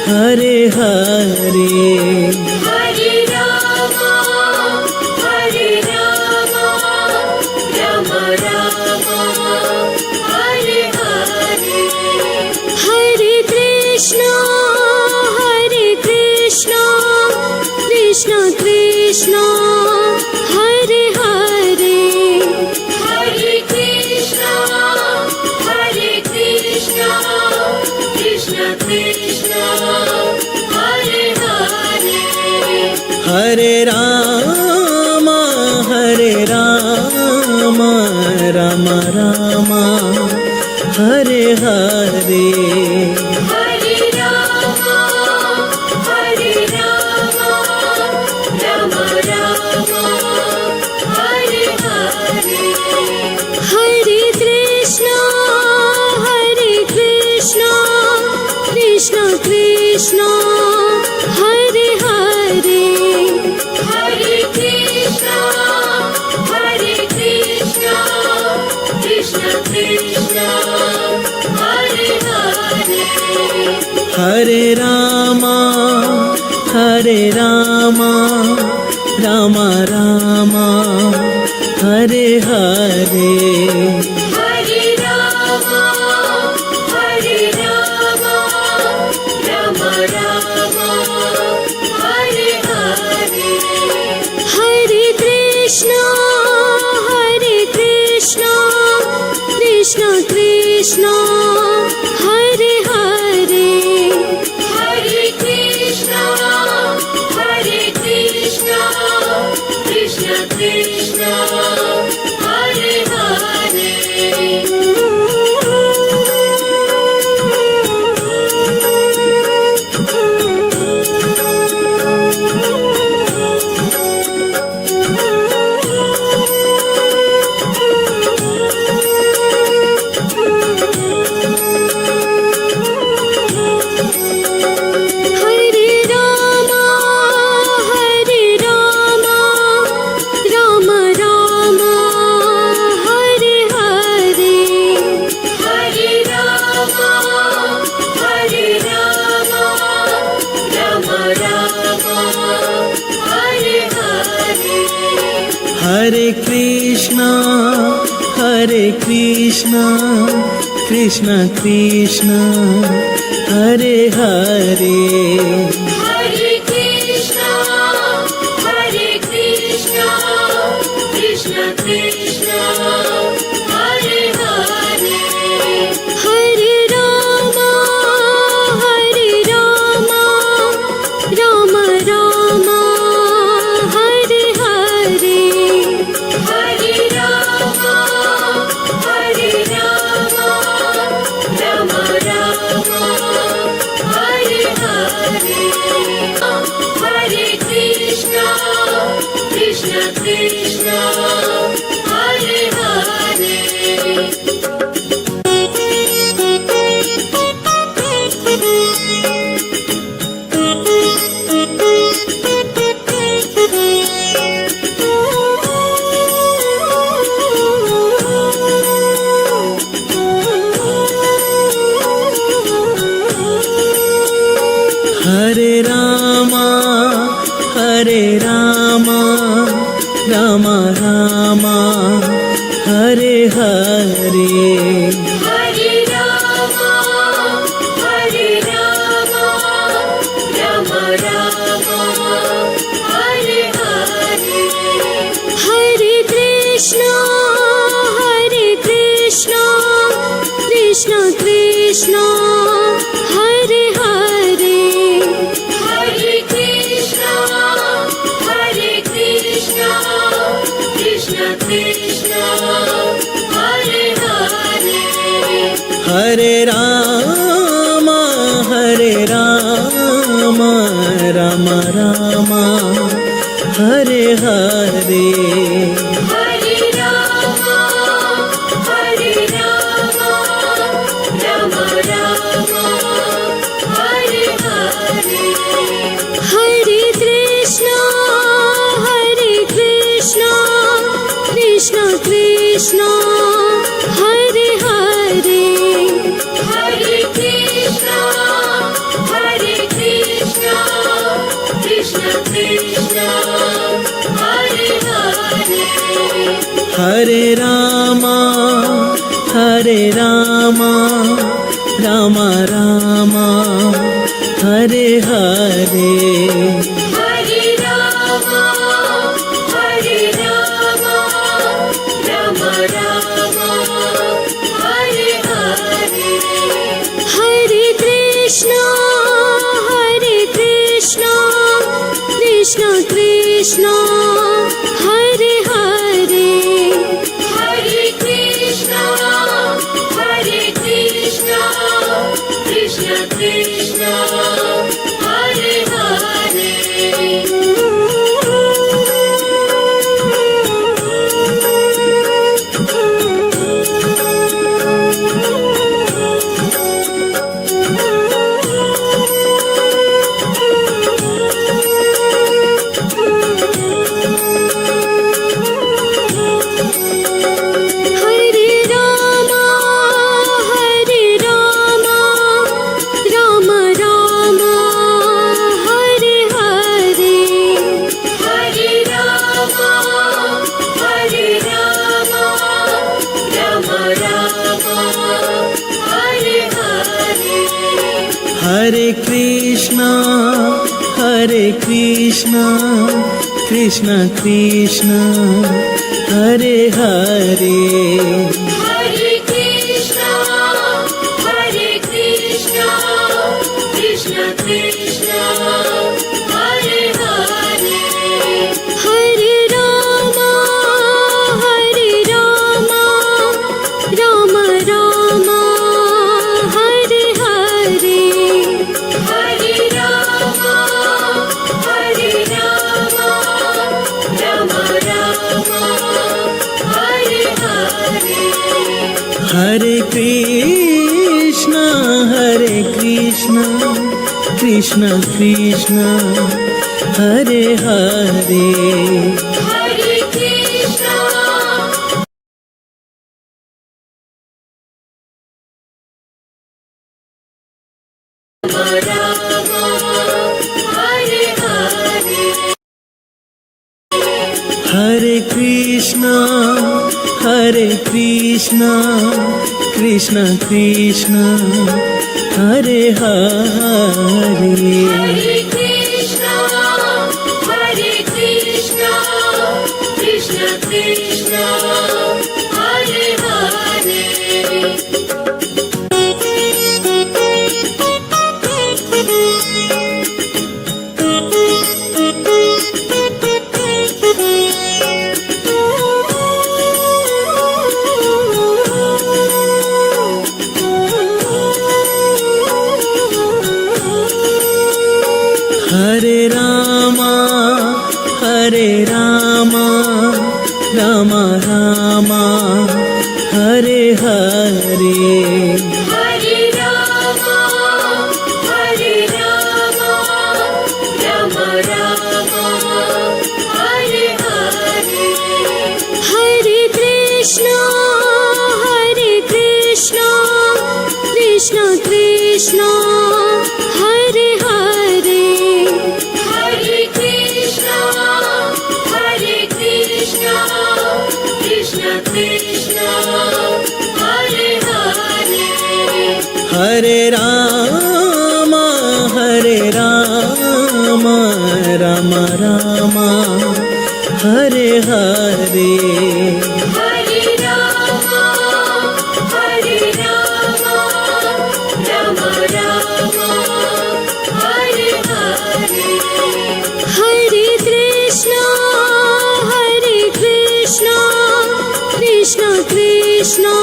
Hare Hare. Hare Rama, Rama Rama, Hare Hare. Hare Krishna, Krishna Krishna, Hare Hare. Hare Krishna, Krishna Krishna, Hare Hare. Hare Rama, Rama Rama, Hare Hare. Hare Rama, Rama Rama, Hare Hare. Hare Krishna, Krishna Krishna, Hare Hare. Hare Krishna, Krishna Krishna, Hare Hare. Hare Rama, Rama Rama, Hare Hare. Hare Rama, Rama Rama, Hare Hare. Hare Krishna, Krishna Krishna, Hare Hare. Hare Krishna, Krishna Krishna, Hare Hare. Hare Krishna, Krishna Krishna, Hare Hare. Hare Rama, Rama Rama, Hare Hare. Hare Rama, Rama Rama, Hare Hare. Hare Krishna, Krishna Krishna, Hare Hare. Hare Rama, Rama Rama, Hare Hare. Hare Rama, Rama Rama, Hare Hare. Hare Krishna, Krishna Krishna, Hare Hare. Hare Krishna, Krishna Krishna, Hare Hare. Hare Rama, Rama Rama, Hare Hare. Hare Rama, Rama Rama, Hare Hare. Hare Krishna, Krishna Krishna, Hare Hare. Hare Krishna, Krishna Krishna, Hare Hare. Hare Rama, Rama Rama, Hare Hare. Hare Rama, Rama Rama, Hare Hare. Hare Krishna, Krishna Krishna, Hare Hare. Hare Krishna, Krishna Krishna, Hare Hare. Hare Rama, Rama Rama, Hare Hare. Hare Rama, Rama Rama, Hare Hare. Hare Krishna, Krishna Krishna, Hare Hare. Hare Krishna, Krishna Krishna, Hare Hare. Hare Rama, Rama Rama, Hare Hare. Hare Rama, Rama Rama, Hare Hare. Hare Krishna, Krishna Krishna, Hare Hare. Hare Krishna, Rama, Hare Hare. Hare Krishna, Krishna Krishna Krishna Hare Hare Hare Krishna, Hare Krishna, Krishna Krishna, Hare Hare. Hare Rama Rama Rama Hare Hare Hare Rama, Hare Rama, Rama Rama, Hare Hare. Hare Krishna, Krishna Krishna, Hare Hare. Hare Krishna, Krishna Krishna, Hare Hare. Hare Rama Ram Ram Hare Hare Hare Rama, Rama Rama, Hare Hare. Hare Krishna, Krishna Krishna,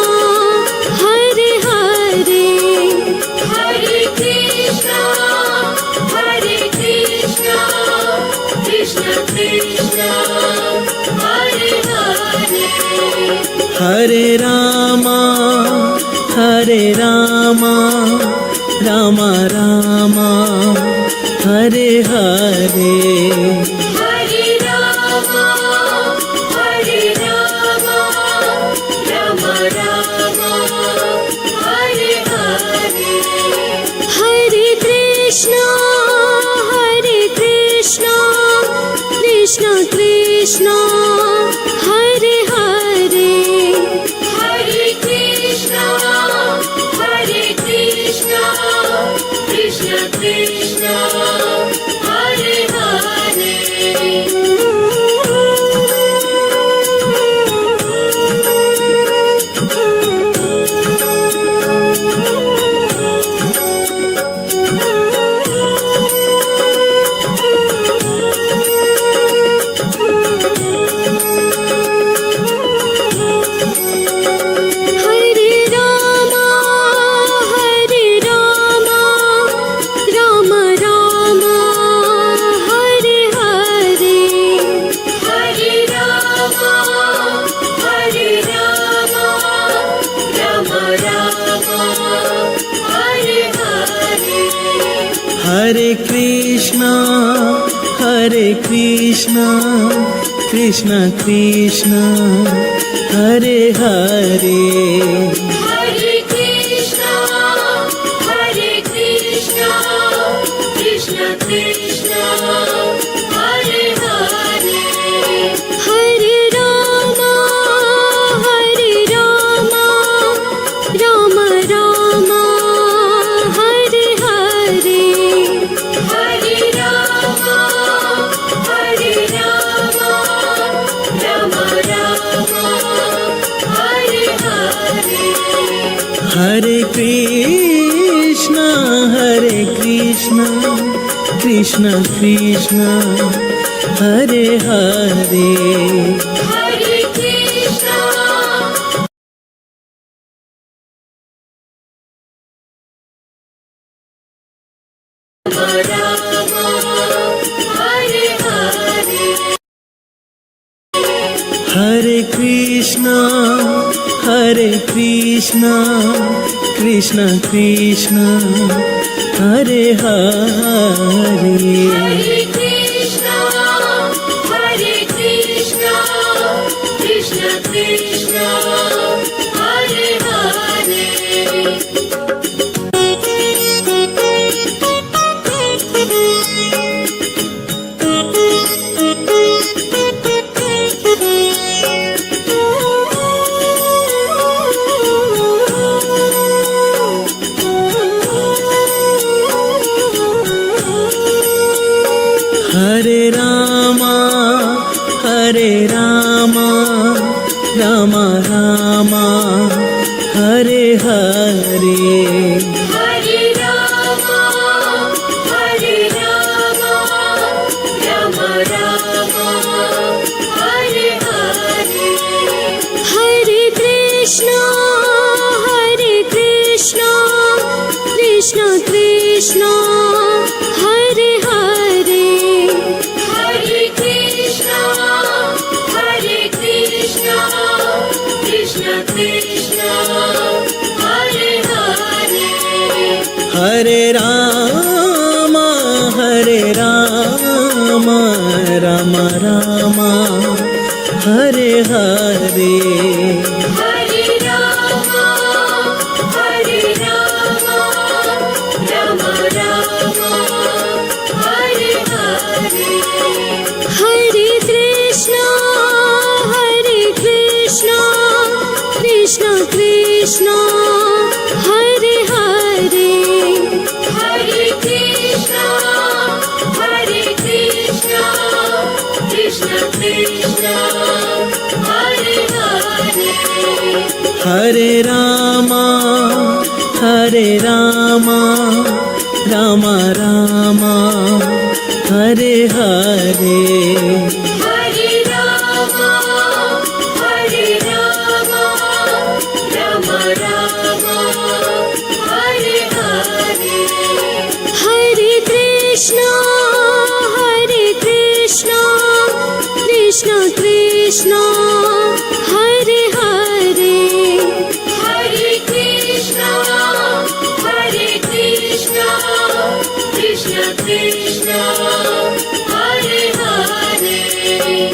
Hare Hare. Hare Krishna, Krishna Krishna, Hare Hare. Hare Rama Ram Ram Hare Hare Hare Rama, Rama Rama, Hare Hare. Hare Krishna, Krishna Krishna, Hare Hare. Hare Krishna, Krishna Krishna, Hare Hare. Hare Rama, Rama Rama, Hare Hare. Hare Rama, Rama Rama, Hare Hare. Hare Krishna Krishna Krishna Hare Hare Hare Krishna, Krishna Krishna, Hare Hare. Hare Rama, Rama Rama, Hare Hare. Hare Rama, Rama Rama, Hare Hare. Hare Krishna Krishna Krishna Hare Hare Hare Krishna, Rama, Hare Hare. Hare Krishna Krishna Krishna Hare Hare Hare Krishna, Krishna Krishna, Hare Hare. Hare Rama, Hare Rama, Rama Rama, Hare Hare. Hare Rama, Hare Rama, Rama Rama, Hare Hare. Hare Krishna, Krishna Krishna, Hare Hare. Hare Krishna, Krishna Krishna, Hare Hare. Hare Rama, Rama Rama, Hare Hare. Hare Rama, Rama Rama, Hare Hare. Hare Krishna, Krishna Krishna, Hare Hare. Hare Krishna, Krishna Krishna, Hare Hare. Hare Rama, Rama Rama, Hare Hare. Hare Rama, Rama Rama, Hare Hare. Hare Krishna, Krishna Krishna, Hare Hare. Hare Krishna, Krishna Krishna, Hare Hare. Hare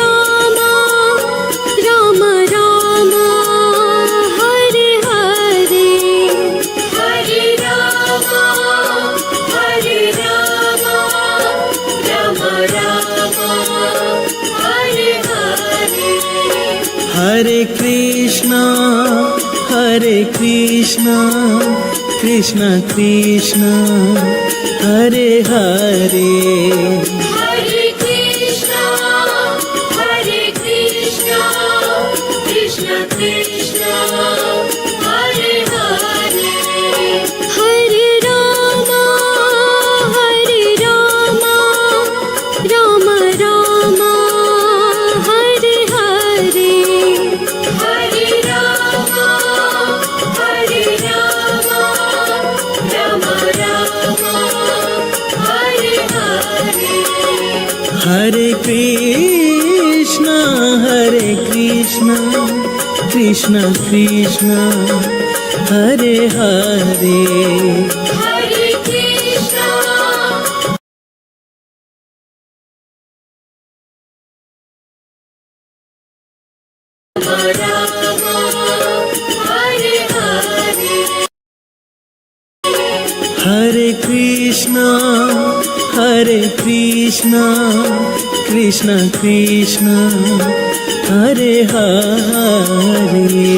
Rama, Rama Rama, Hare Hare. Hare Rama, Rama Rama, Hare Hare. Hare Krishna, Krishna Krishna, Hare Hare. Hare Krishna, Krishna Krishna, Hare Hare. Hare Rama, Rama Rama, Hare Hare. Hare Rama, Rama Rama, Hare Hare. Hare Krishna, Krishna Krishna, Hare Hare. Hare Krishna, Rama, Hare Hare. Hare Krishna, Krishna Krishna, Hare Hare.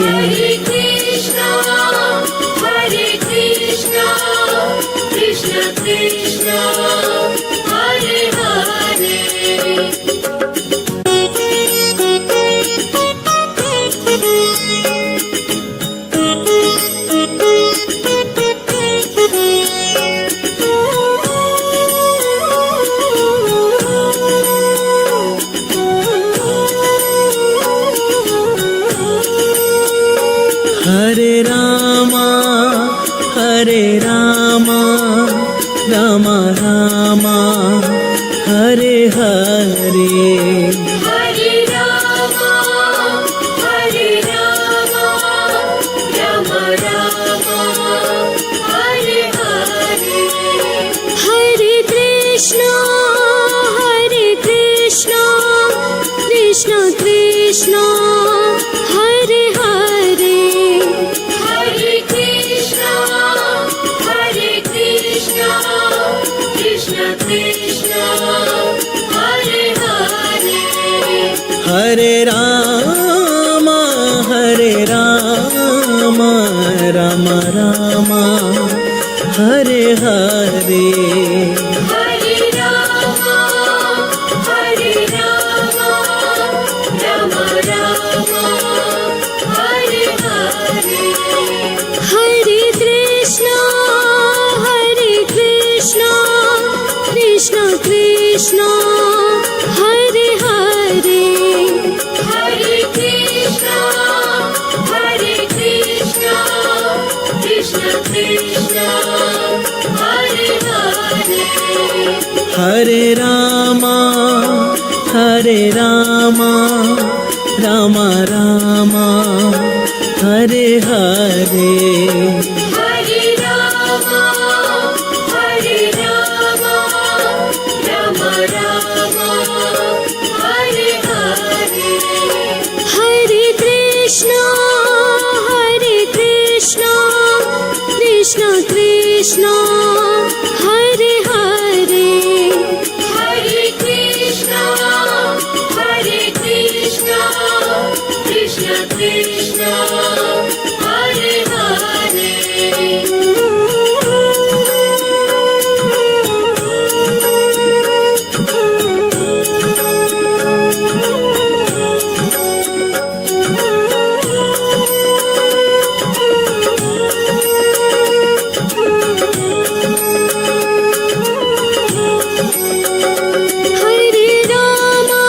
Hare Krishna, Krishna Krishna, Hare Hare. Hare Rama, Rama Rama, Hare Hare. Hare Rama, Rama Rama, Hare Hare. Hare Krishna, Krishna Krishna, Hare Hare. Hare Rama, Rama Rama, Hare Hare. Hare Rama, Rama Rama, Hare Hare. Hare Krishna, Krishna Krishna, Hare Hare. Hare Krishna, Krishna Krishna, Hare Hare. Hare Rama, Rama Rama, Hare Hare. Hare Rama, Rama Rama, Hare Hare. Hare Krishna, Krishna Krishna, Hare Hare. Hare Krishna, Krishna Krishna, Hare Hare. Hare Rama,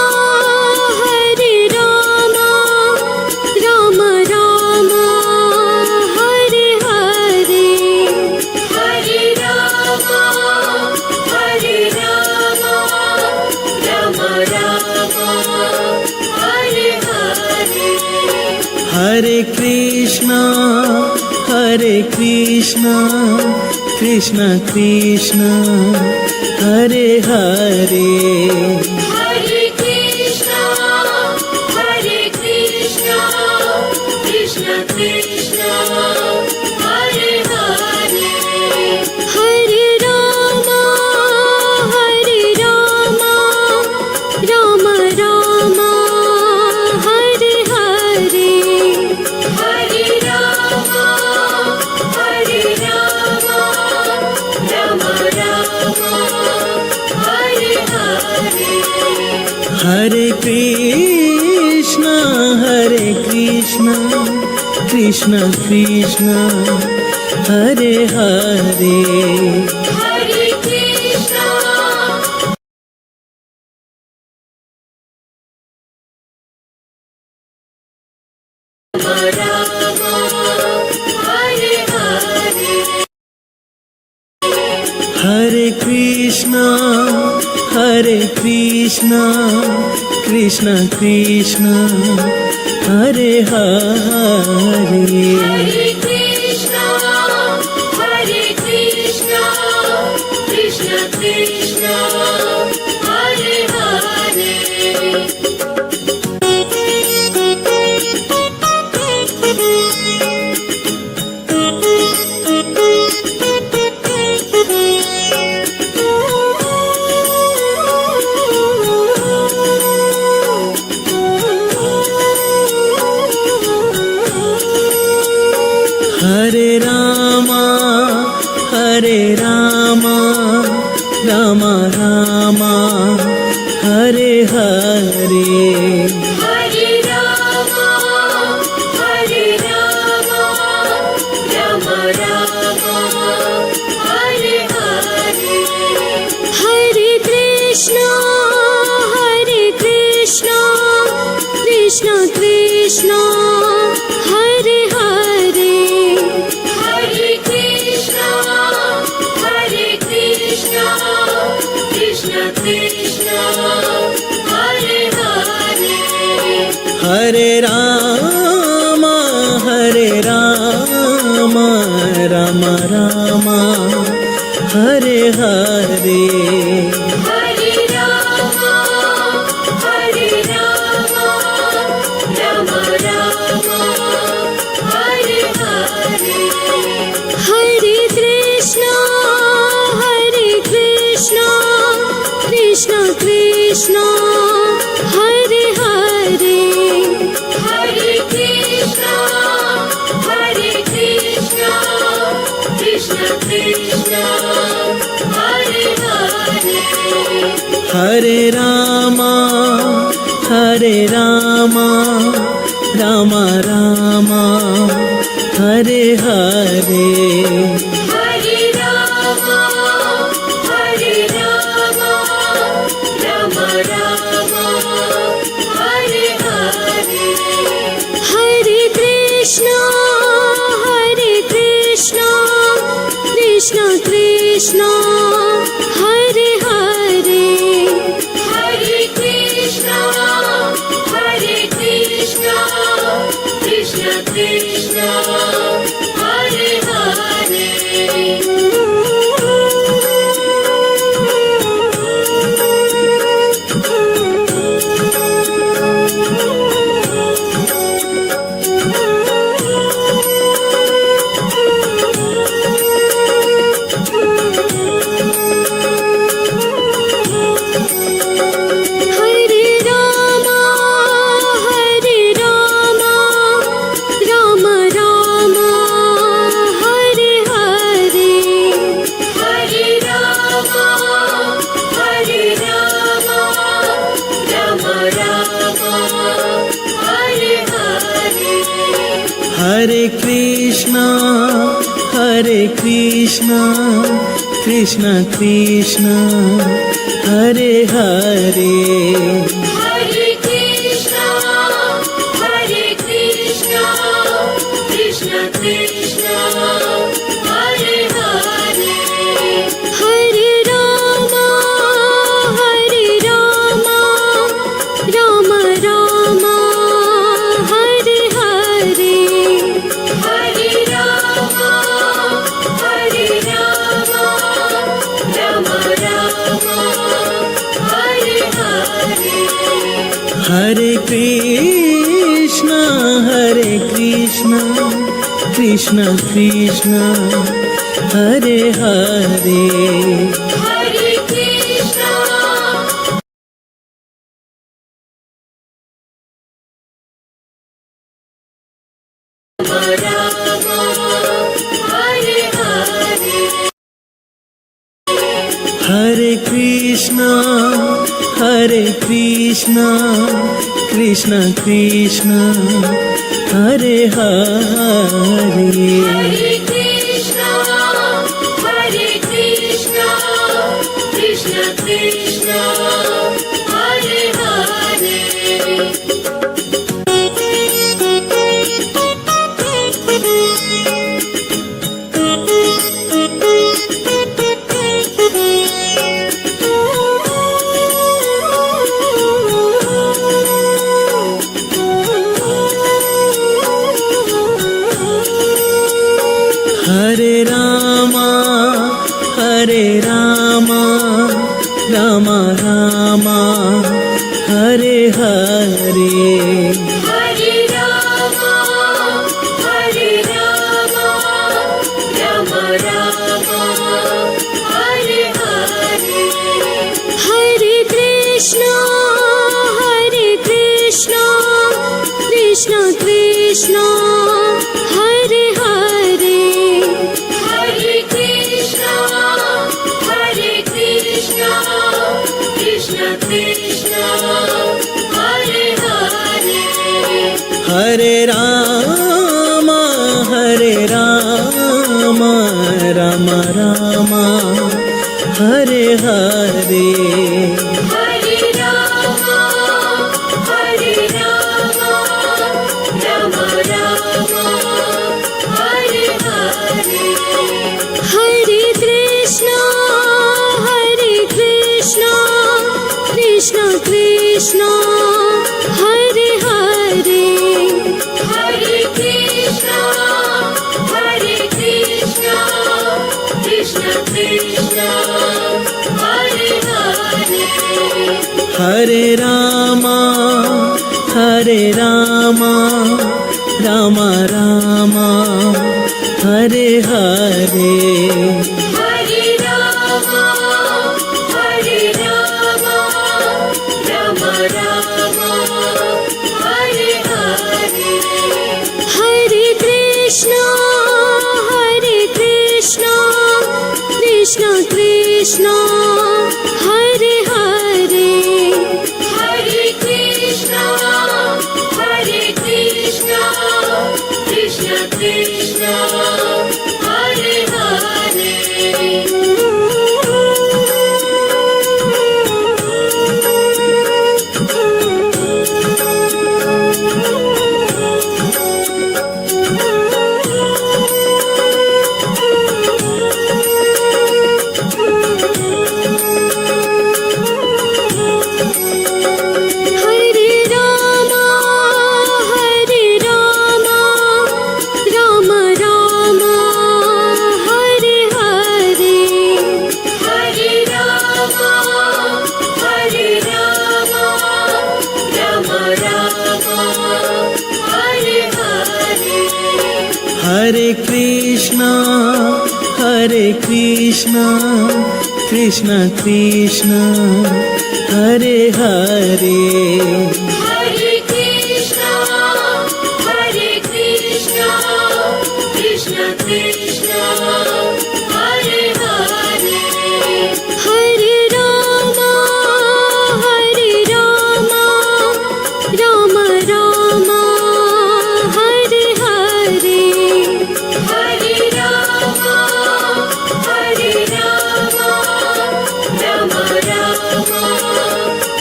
Rama Rama, Hare Hare. Hare Rama, Rama Rama, Hare Hare. Hare Krishna, Krishna Krishna, Hare Hare. Hare Krishna, Krishna Krishna, Hare Hare. Hare Rama, Rama Rama, Hare Hare. Hare Rama, Rama Rama, Hare Hare. Hare Krishna, Krishna Krishna, Hare Hare. Hare Krishna, Rama, Hare Hare. Hare Krishna, Krishna Krishna, Hare Hare. Hare Krishna, Krishna Krishna, Hare Hare. Hare Rama, Rama Rama, Hare Hare. Hare Rama, Rama Rama, Hare Hare. Hare Krishna, Krishna Krishna, Hare Hare. Hare Krishna, Krishna Krishna, Hare Hare. Hare Rama, Rama Rama, Hare Hare. Hare Rama, Rama Rama, Hare Hare. Hare Krishna, Krishna Krishna, Hare Hare. Hare Rama, Hare Rama, Rama Rama, Hare Hare. Hare Rama, Hare Rama, Rama Rama, Hare Hare. Hare Krishna, Krishna Krishna, Hare Hare. Hare Krishna, Krishna Krishna, Hare Hare. Hare Rama, Rama Rama, Hare Hare. Hare Rama, Rama Rama, Hare Hare. Hare Krishna, Krishna Krishna, Hare Hare. Hare Krishna, Krishna Krishna, Hare Hare. Hare Rama, Rama Rama, Hare Hare. Hare Rama, Rama Rama, Hare Hare. Hare Krishna, Krishna Krishna, Hare Hare. Hare Krishna, Rama, Hare Hare. Hare Krishna, Krishna Krishna, Hare Hare. Hare Krishna, Krishna Krishna, Hare Hare. Hare Rama, Rama Rama, Hare Hare. Hare Rama, Rama Rama, Hare Hare. Hare Krishna, Krishna Krishna, Hare Hare. Hare Krishna, Krishna Krishna, Hare Hare. Hare Rama, Rama Rama, Hare Hare. Hare Rama, Rama Rama, Hare Hare. Hare Krishna, Krishna Krishna, Hare Hare. Hare Krishna, Krishna Krishna, Hare Hare. Hare Rama, Rama Rama, Hare Hare. Hare Rama, Rama Rama, Hare Hare. Hare Krishna, Krishna Krishna, Hare Hare. Hare Krishna, Krishna Krishna, Hare Hare. Hare Krishna, Krishna Krishna, Hare Hare. Hare Rama, Rama Rama, Hare Hare. Hare Rama, Rama Rama,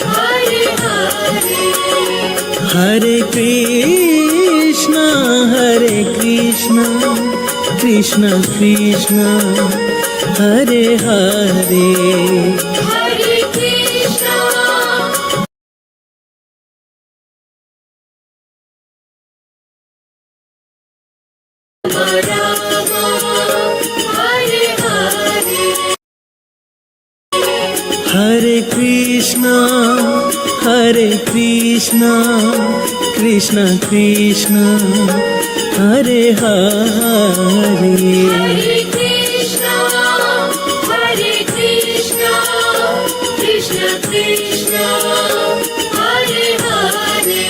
Hare Hare. Hare Krishna, Krishna Krishna, Hare Hare. Hare Krishna, Rama, Hare Hare. Hare Krishna, Krishna Krishna, Hare Hare. Hare Krishna, Krishna Krishna, Hare Hare.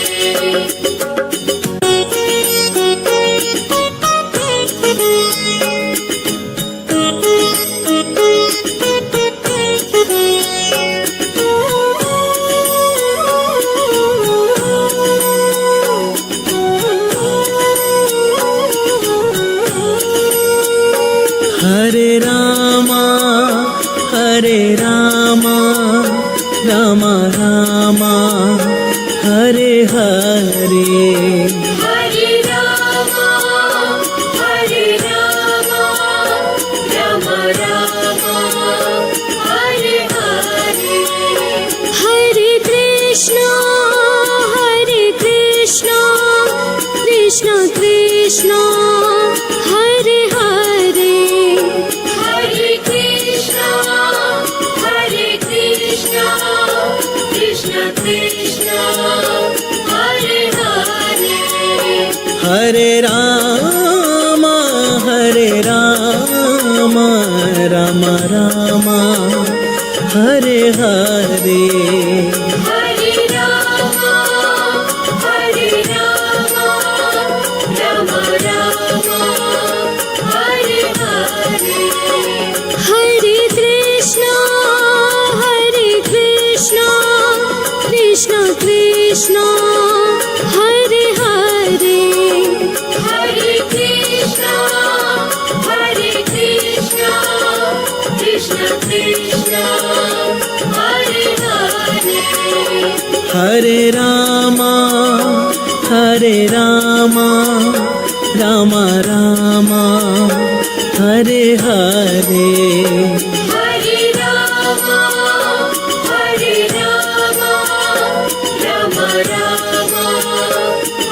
Hare Rama, Rama Rama, Hare Hare. Hare Rama, Rama Rama, Hare Hare. Hare Krishna, Krishna Krishna, Hare Hare. Hare Krishna, Krishna Krishna, Hare Hare. Hare Rama, Rama Rama, Hare Hare. Hare Rama, Rama Rama, Hare Hare. Hare Krishna, Krishna Krishna, Hare Hare. Hare Krishna, Krishna Krishna, Hare Hare. Hare Rama, Rama Rama, Hare Hare. Hare Rama, Rama Rama,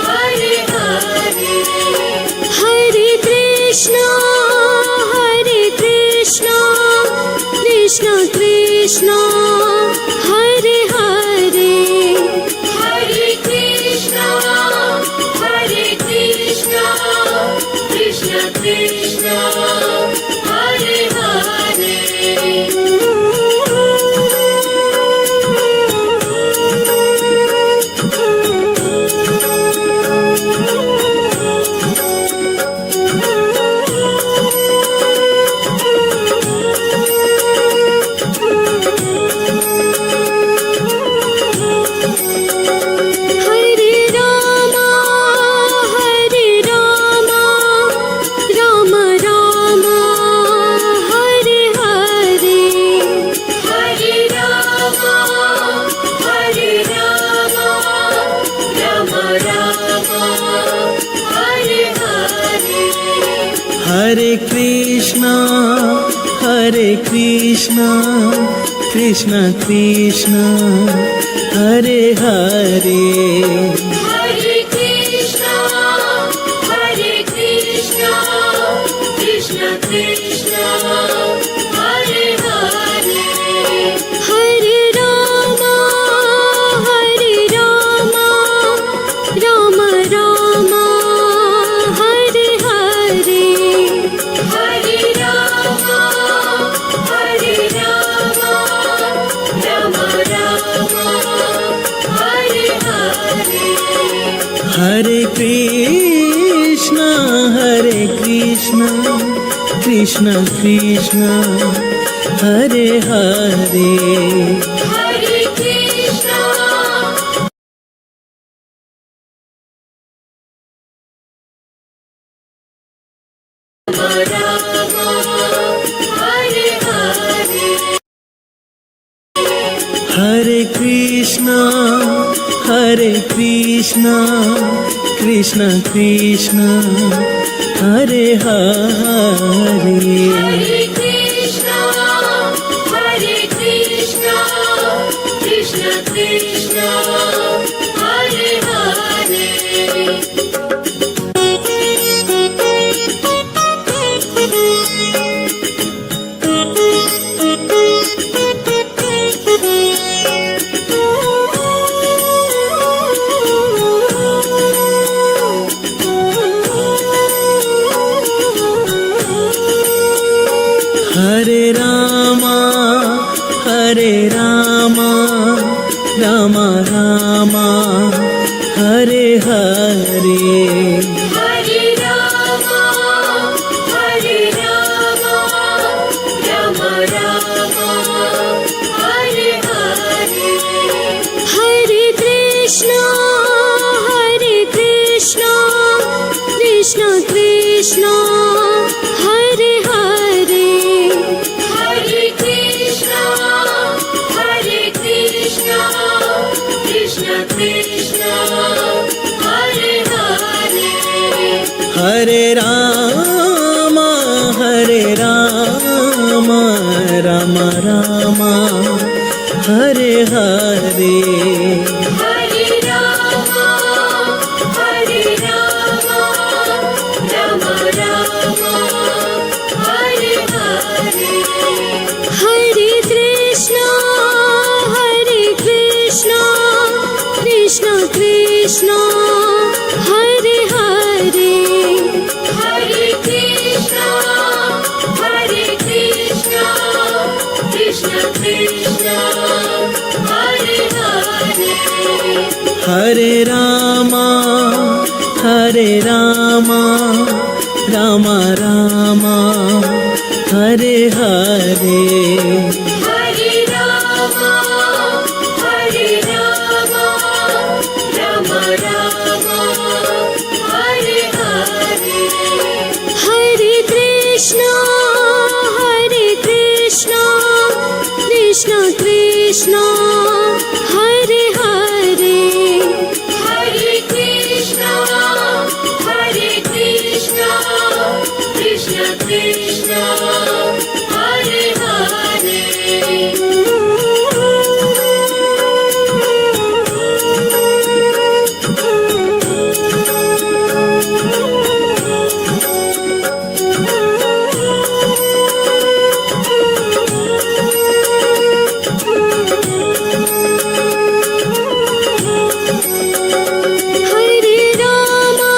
Hare Hare. Hare Krishna, Krishna Krishna, Hare Hare. Hare Krishna, Krishna Krishna, Hare Hare. Hare Rama, Rama Rama, Hare Hare. Hare Rama, Rama Rama, Hare Hare. Hare Krishna, Krishna Krishna, Hare Hare. Hare Krishna, Krishna Krishna, Hare Hare. Hare Rama, Rama Rama, Hare Hare. Hare Krishna, Krishna Krishna, Hare Hare. Hare Krishna, Rama, Hare Hare. Hare Krishna, Krishna Krishna, Hare Hare. Hare Krishna, Krishna Krishna, Hare Hare. Hare Rama, Rama Rama, Hare Hare. Hare Rama, Rama Rama, Hare Hare. Hare Krishna, Krishna Krishna, Hare Hare. Hare Krishna, Krishna Krishna, Hare Hare. Hare Rama, Rama Rama, Hare Hare. Hare Rama, Rama Rama, Hare Hare. Hare Krishna, Krishna Krishna, Hare Hare. Hare Krishna, Krishna Krishna, Hare Hare. Hare Rama, Rama Rama, Hare Hare. Hare Rama, Rama Rama, Hare Hare. Hare Krishna, Krishna Krishna, Hare Hare. Hare Krishna, Krishna Krishna, Hare Hare. Hare Rama,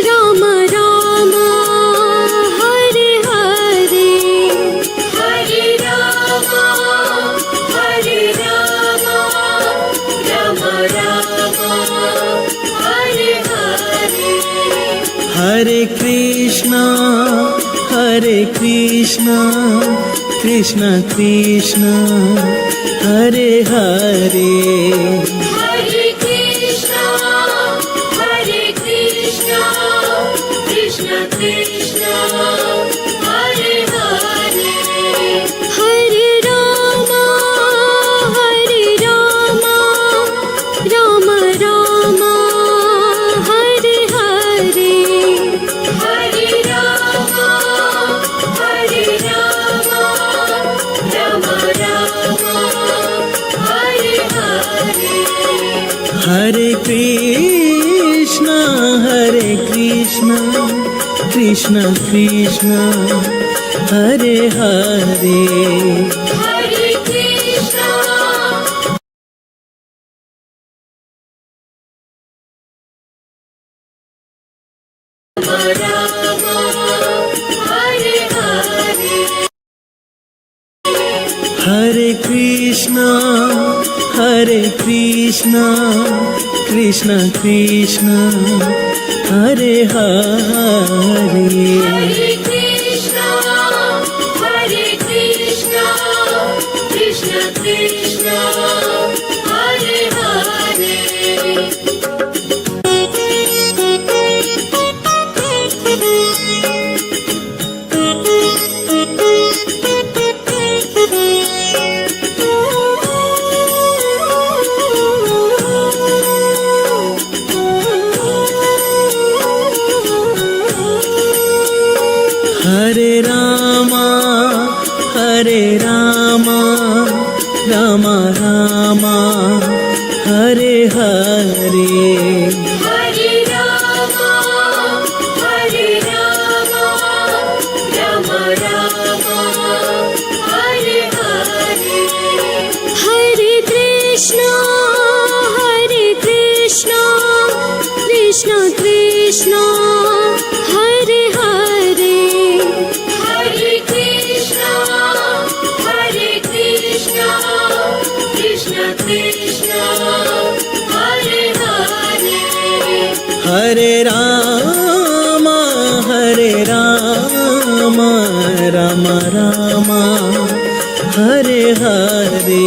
Rama Rama, Hare Hare. Hare Rama, Rama Rama, Hare Hare. Hare Krishna, Krishna Krishna, Hare Hare. Hare Krishna, Krishna Krishna, Hare Hare. Hare Rama, Rama Rama, Hare Hare. Hare Rama, Rama Rama, Hare Hare. Hare Krishna, Krishna Krishna, Hare Hare. Hare Krishna, Rama, Hare Hare. Hare Krishna, Hare Krishna Krishna Krishna Hare Hare Hare Krishna, Krishna Krishna, Hare Hare. Hare Rama Rama Rama Hare Hare Hare Rama, Rama Rama, Hare Hare. Hare Krishna, Krishna Krishna, Hare Hare. Hare Krishna, Krishna Krishna, Hare Hare. Hare Rama Rama Rama Hare Hare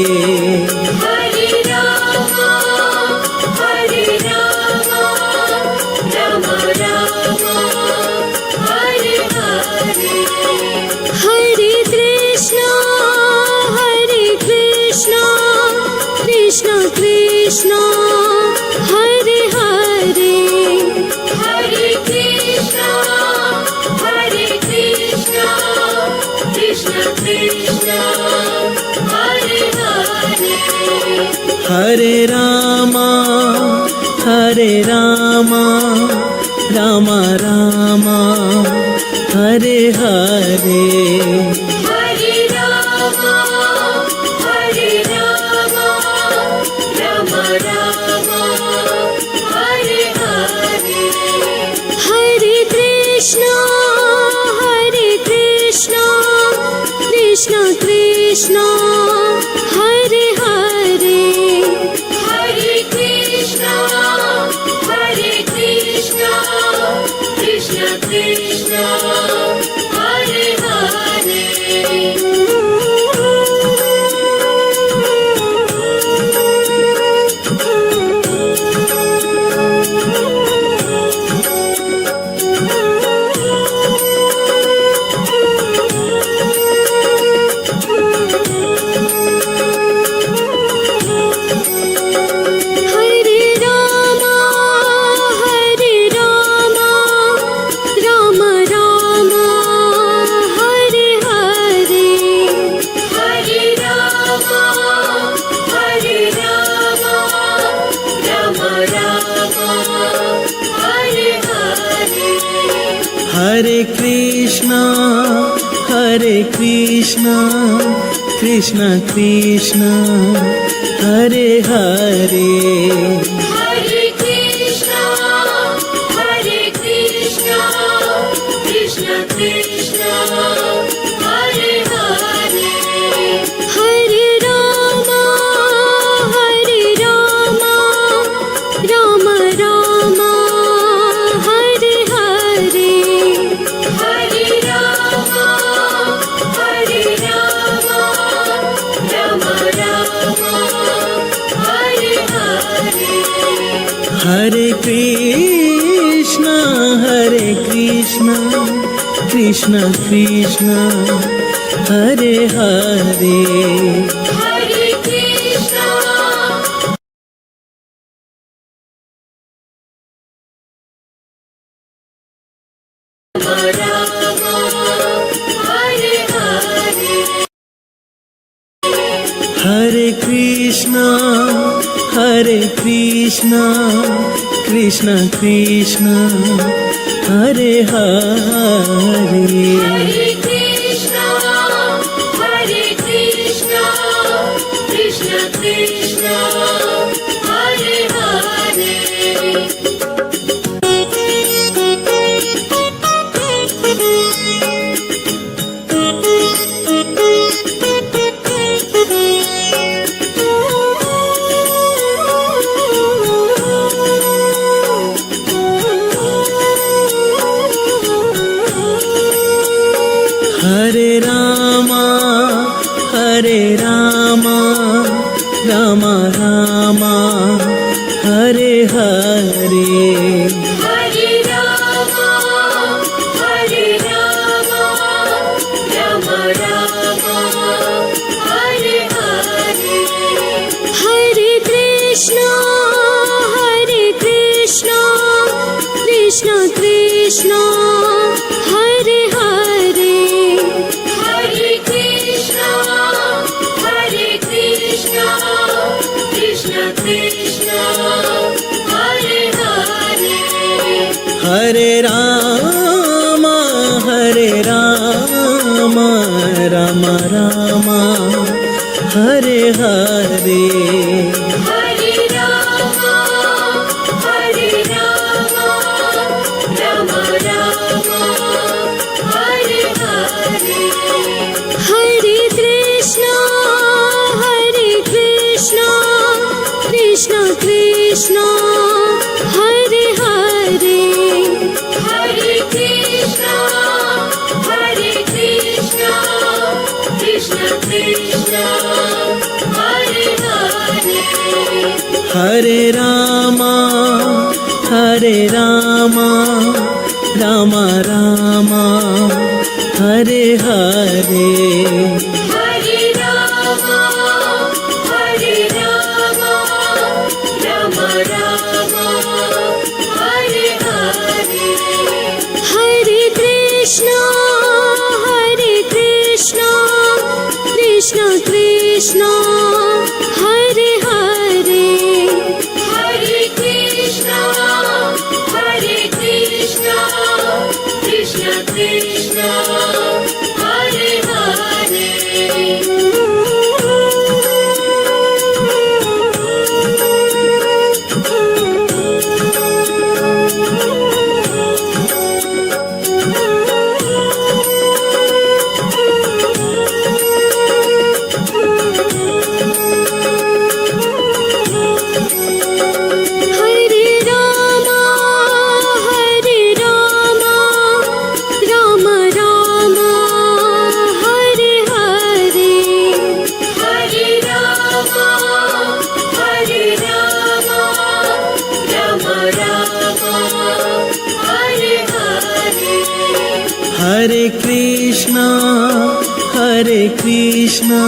Hare Rama, Rama Rama, Hare Hare. Hare Krishna, Krishna Krishna, Hare Hare. Hare Krishna, Krishna Krishna, Hare Hare. Hare Rama Rama Rama Hare Hare Hare Rama, Rama Rama, Hare Hare. Hare Krishna, Krishna Krishna, Hare Hare. Hare Krishna, Krishna Krishna, Hare Hare. Hare Rama, Rama Rama, Hare Hare. Hare Rama, Rama Rama, Hare Hare. Hare Krishna Krishna Krishna Hare Hare Hare Krishna, Krishna Krishna, Hare Hare. Hare Rama, Rama Rama, Hare Hare. Hare Rama, Rama Rama, Hare Hare. Hare Krishna Krishna Krishna Hare Hare Hare Krishna, Rama Rama, Hare Hare. Hare Krishna Krishna Krishna Hare Hare Hare Krishna, Krishna Krishna, Hare Hare. Rama Hare Hare Hare Rama, Hare Rama, Rama Rama, Hare Hare. Hare Krishna, Krishna Krishna, Hare Hare. Hare Krishna, Krishna Krishna, Hare Hare. Hare Rama Rama Rama Hare Hare Hare Rama, Rama Rama, Hare Hare. Hare Krishna, Krishna Krishna, Hare Hare. Hare Krishna, Krishna Krishna, Hare Hare. Hare Rama Rama Rama Hare Hare Hare Rama, Rama Rama, Hare Hare. Hare Krishna, Krishna Krishna, Hare Hare. Hare Krishna, Krishna Krishna, Hare Hare. Hare Rama, Rama Rama, Hare Hare. Hare Rama, Rama Rama, Hare Hare. Hare Krishna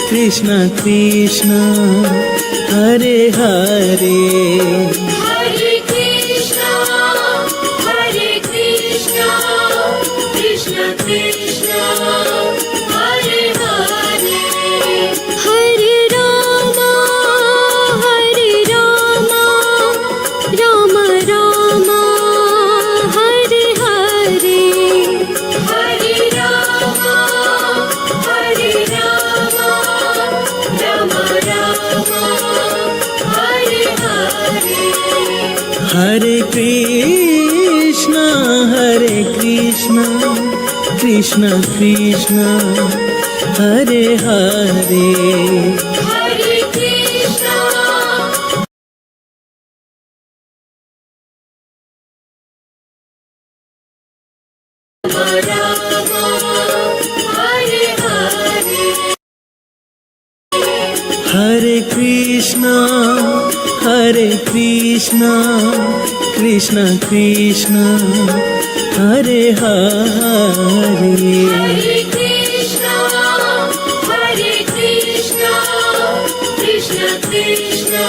Krishna Krishna, Hare Hare Hare Krishna, Krishna Krishna, Hare Hare. Hare Rama, Rama Rama, Hare Hare. Hare Rama, Rama Rama, Hare Hare. Hare Krishna Krishna Krishna, Hare Hare Hare Krishna, Rama, Hare Hare. Hare Krishna Krishna Krishna, Hare Hare Hare Krishna, Krishna Krishna,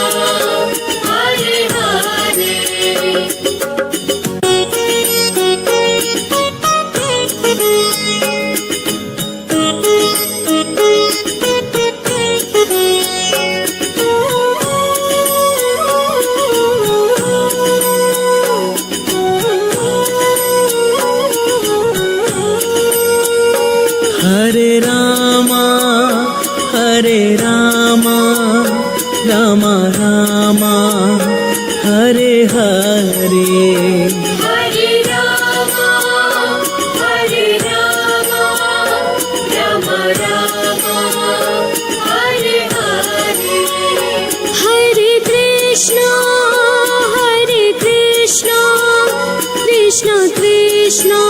Hare Hare. Hare Rama Rama Rama, Hare Hare Hare Rama, Rama Rama, Hare Hare. Hare Krishna, Krishna Krishna,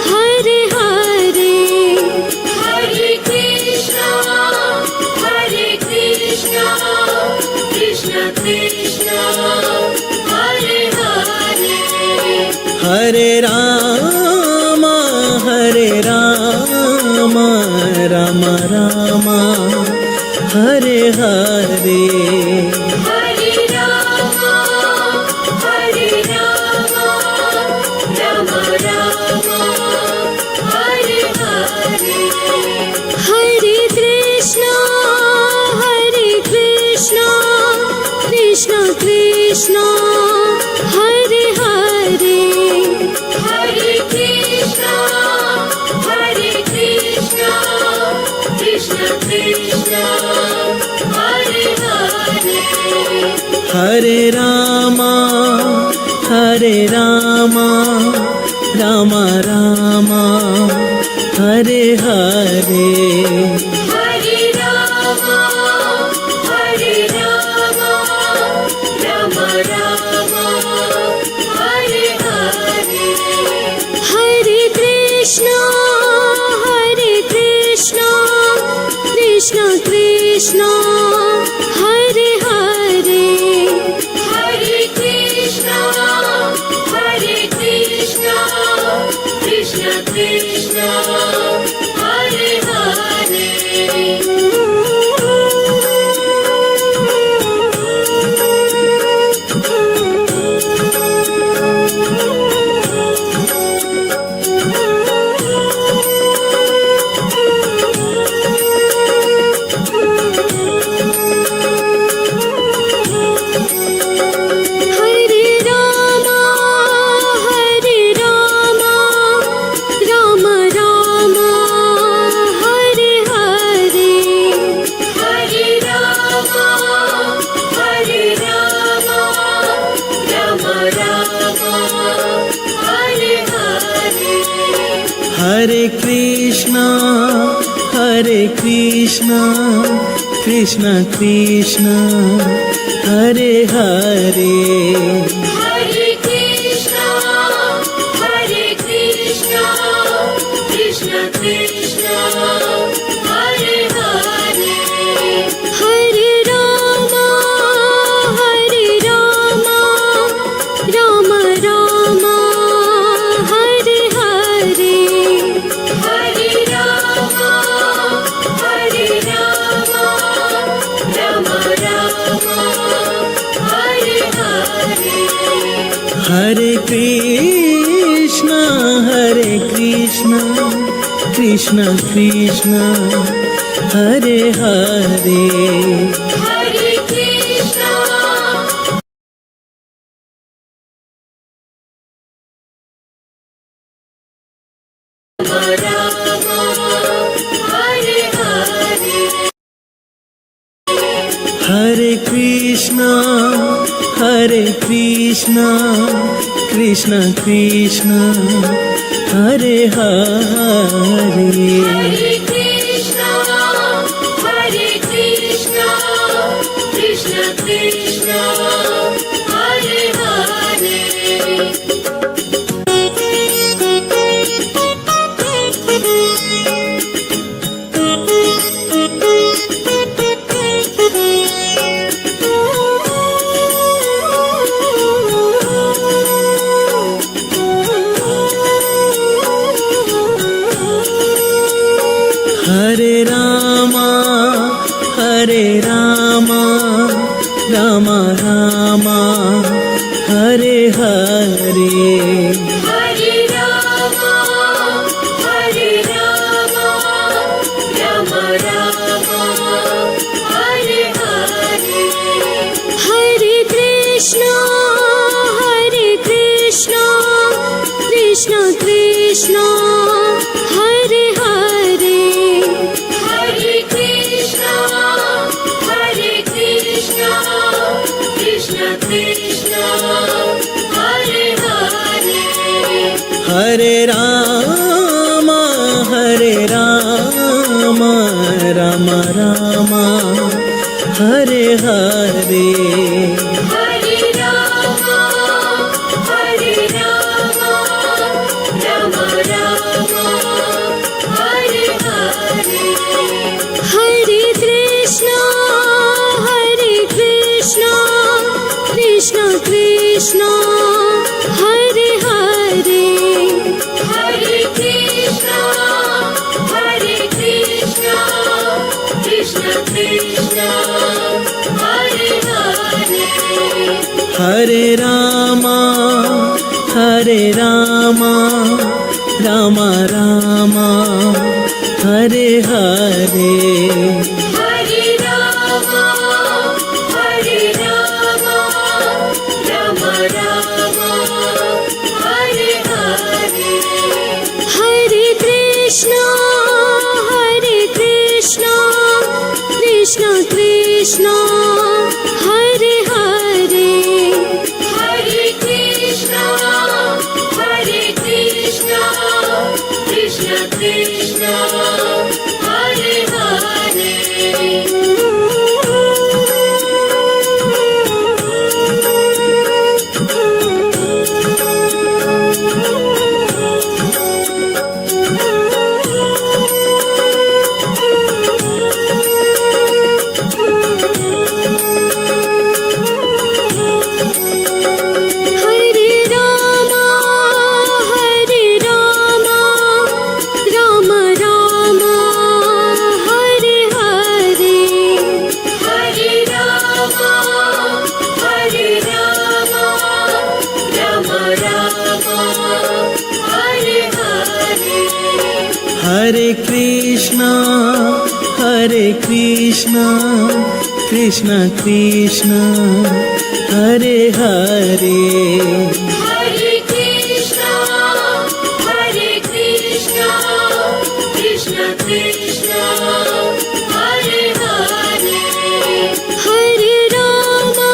Hare Hare. Hare Krishna, Krishna Krishna Hare Hare Hare Rama Rama Rama Hare Hare Hare Rama Rama Rama Hare Hare Hare Krishna Krishna Krishna Hare Hare Hare Krishna Krishna Krishna Hare Hare Hare Rama Rama Rama Hare Hare Hare Rama Rama Rama Hare Hare Hare Krishna Krishna Krishna Hare Hare Hare Krishna Krishna Krishna Hare Hare Hare Rama Rama Rama Hare Hare Hare Rama Rama Rama Hare Hare Hare Krishna Krishna Krishna Hare Hare Hare Krishna Krishna Krishna Hare Hare Hare Rama Rama Rama Hare Hare Hare Rama Rama Rama Hare Hare Hare Krishna Krishna Krishna Hare Hare Hare Krishna Rama Hare Hare Hare Krishna Krishna Krishna Hare Hare Hare Krishna Krishna Krishna Hare Hare Hare Rama Rama Rama Hare Hare Hare Rama Rama Rama Hare Hare Hare Krishna Krishna Krishna Hare Hare Hare Krishna Krishna Krishna Hare Hare Hare Rama Rama Rama Hare Hare Hare Rama Rama Rama Hare Hare Hare Krishna Krishna Krishna Hare Hare Hare Krishna, Hare Krishna, Krishna Krishna, Hare Hare. Hare Rama, Hare Rama, Rama Rama, Hare Hare. Hare Rama, Hare Rama, Rama Rama, Hare Hare. Hare Krishna Krishna Krishna Hare Hare Hare Krishna, Hare Krishna, Krishna Krishna, Hare Hare. Hare Rama Ram Ram Hare Hare Hare Rama, Hare Rama, Rama Rama, Hare Hare. Hare Krishna, Krishna Krishna, Hare Hare. Hare Krishna, Hare Krishna, Krishna Krishna, Hare Hare. Hare Rama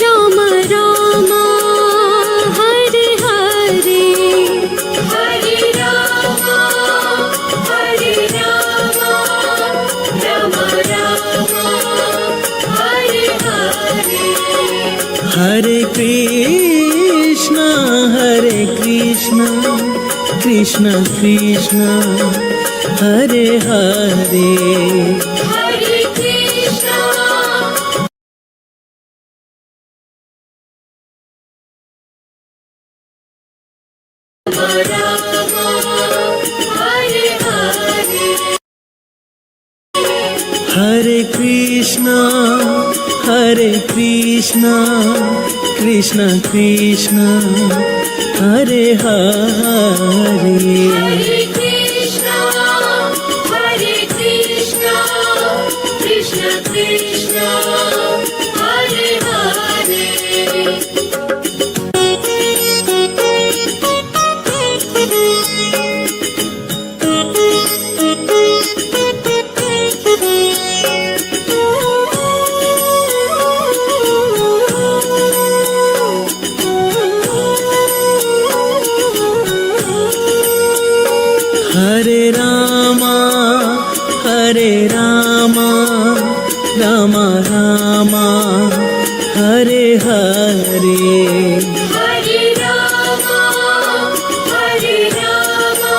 Ram Ram Hare Hare Hare Rama, Hare Rama, Rama Rama, Hare Hare. Hare Krishna, Krishna Krishna, Hare Hare. Hare Krishna, Rama Rama, Hare Hare. Hare Krishna, Krishna Krishna, Hare Hare. Hare Krishna, Hare Krishna, Krishna Krishna, Hare Hare. Hare Rama, Rama Rama, Hare Hare. Hare Rama, Hare Rama,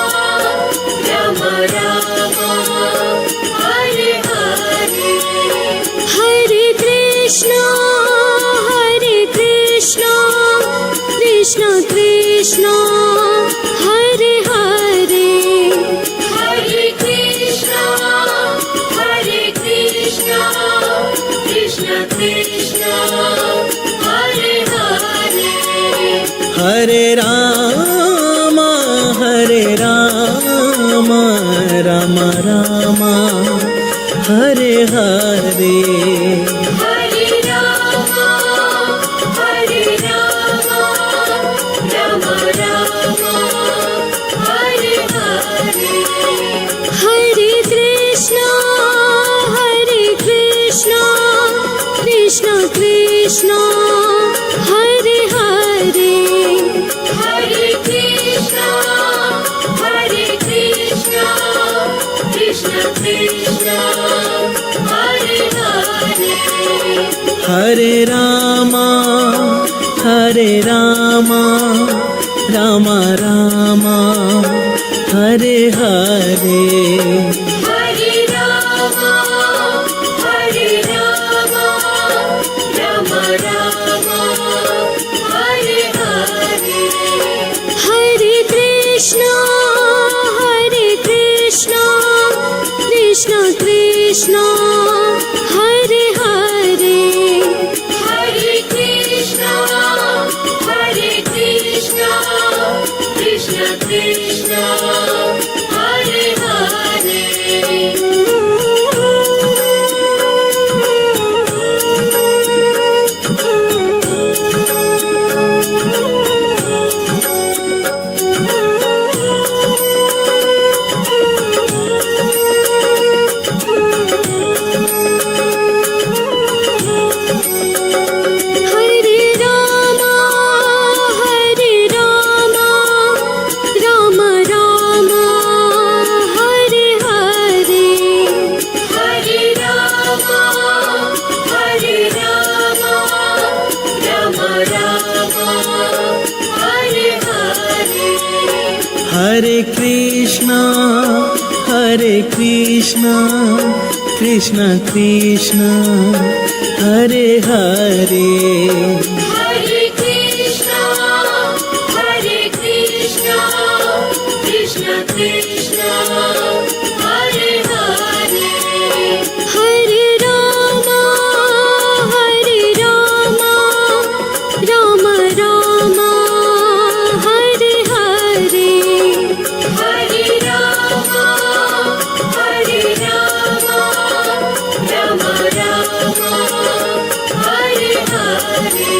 Rama Rama, Hare Hare. Hare Krishna Krishna Krishna Hare Hare Hare Krishna, Hare Krishna, Krishna Krishna, Hare Hare. Hare Rama, Rama Rama, Hare Hare. Hare Rama, Hare Rama, Rama Rama, Hare Hare. Hare Krishna Krishna Krishna Hare Hare Hare Krishna, Hare Krishna, Krishna Krishna, Hare Hare. Hare Rama, Rama Rama, Hare Hare. Hare Rama, Hare Rama, Hare Krishna, Hare Krishna, Krishna Krishna, Hare Hare. Hare Krishna, Hare Krishna, Krishna Krishna, Hare Hare. Hare Rama, Hare Rama, Rama Rama, Hare Hare. Hare Rama, Hare Rama, Rama Rama, Hare Hare.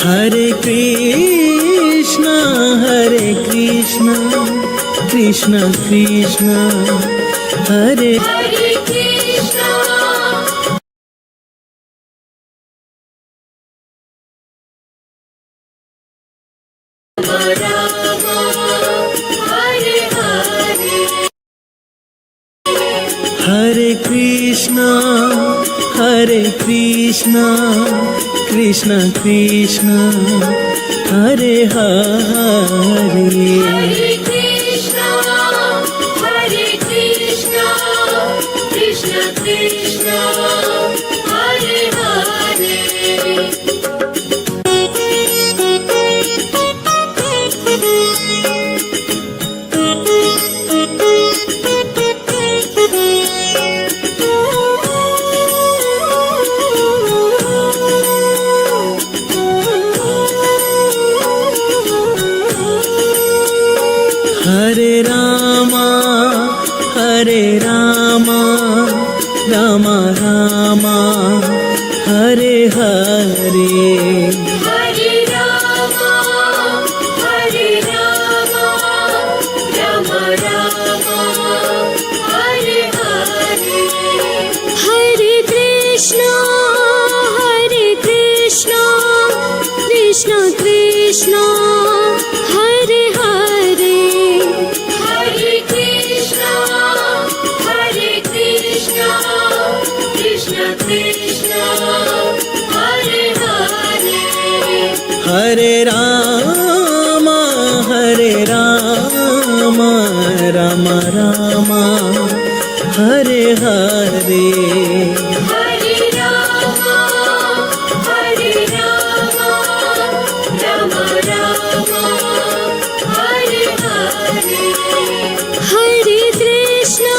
Hare Krishna, Hare Krishna, Krishna Krishna, Hare Hare Krishna, Rama Rama, Hare Hare. Hare Krishna, Hare Krishna, Krishna Krishna, Hare Hare. Hare Krishna, Hare Krishna, Krishna Krishna, Hare Hare. Hare Rama, Hare Rama, Rama Rama, Hare Hare. Hare Rama, Hare Rama, Rama Rama, Hare Hare. Hare Krishna, Hare Krishna, Krishna Krishna, Hare Hare. Hare Krishna, Hare Krishna, Krishna Krishna, Hare Hare. Hare Rama, Hare Rama, Rama Rama, Hare Hare. Hare Rama, Hare Rama, Rama Rama, Hare Hare. Hare Krishna,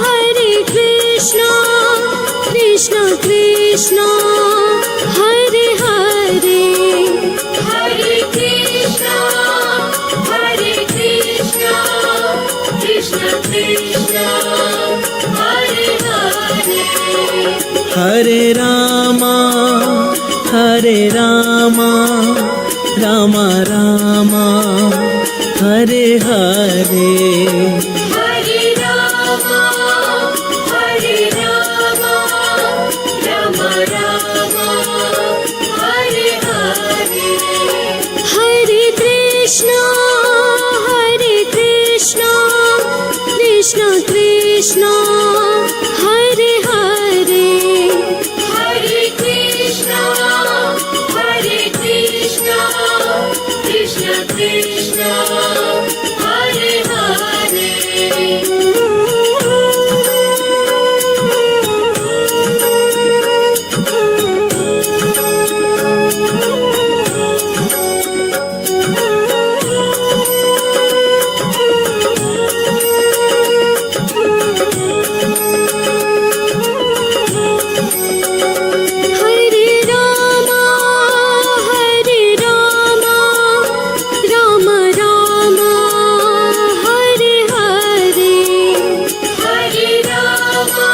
Hare Krishna, Krishna Krishna, Hare Hare. Hare Krishna, Hare Krishna, Krishna Krishna, Hare Hare. Hare Rama, Hare Rama, Rama Rama, Hare Hare. Hare Rama, Hare Rama, Rama Rama, Hare Hare. Hare Krishna, Hare Krishna, Krishna Krishna, Hare Hare. Hare Krishna, Hare Krishna, Krishna Krishna, Hare Hare. Hare Rama, Hare Rama, Rama Rama, Hare Hare. Hare Rama,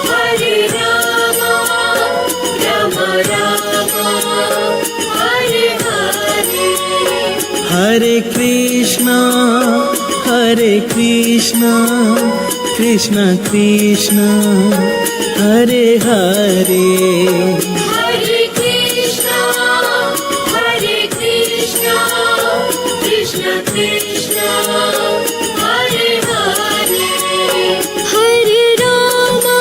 Hare Rama, Rama Rama, Hare Hare. Hare Krishna, Hare Krishna, Krishna Krishna, Hare Hare. Hare Krishna, Hare Krishna, Krishna Krishna, Hare Hare. Hare Rama,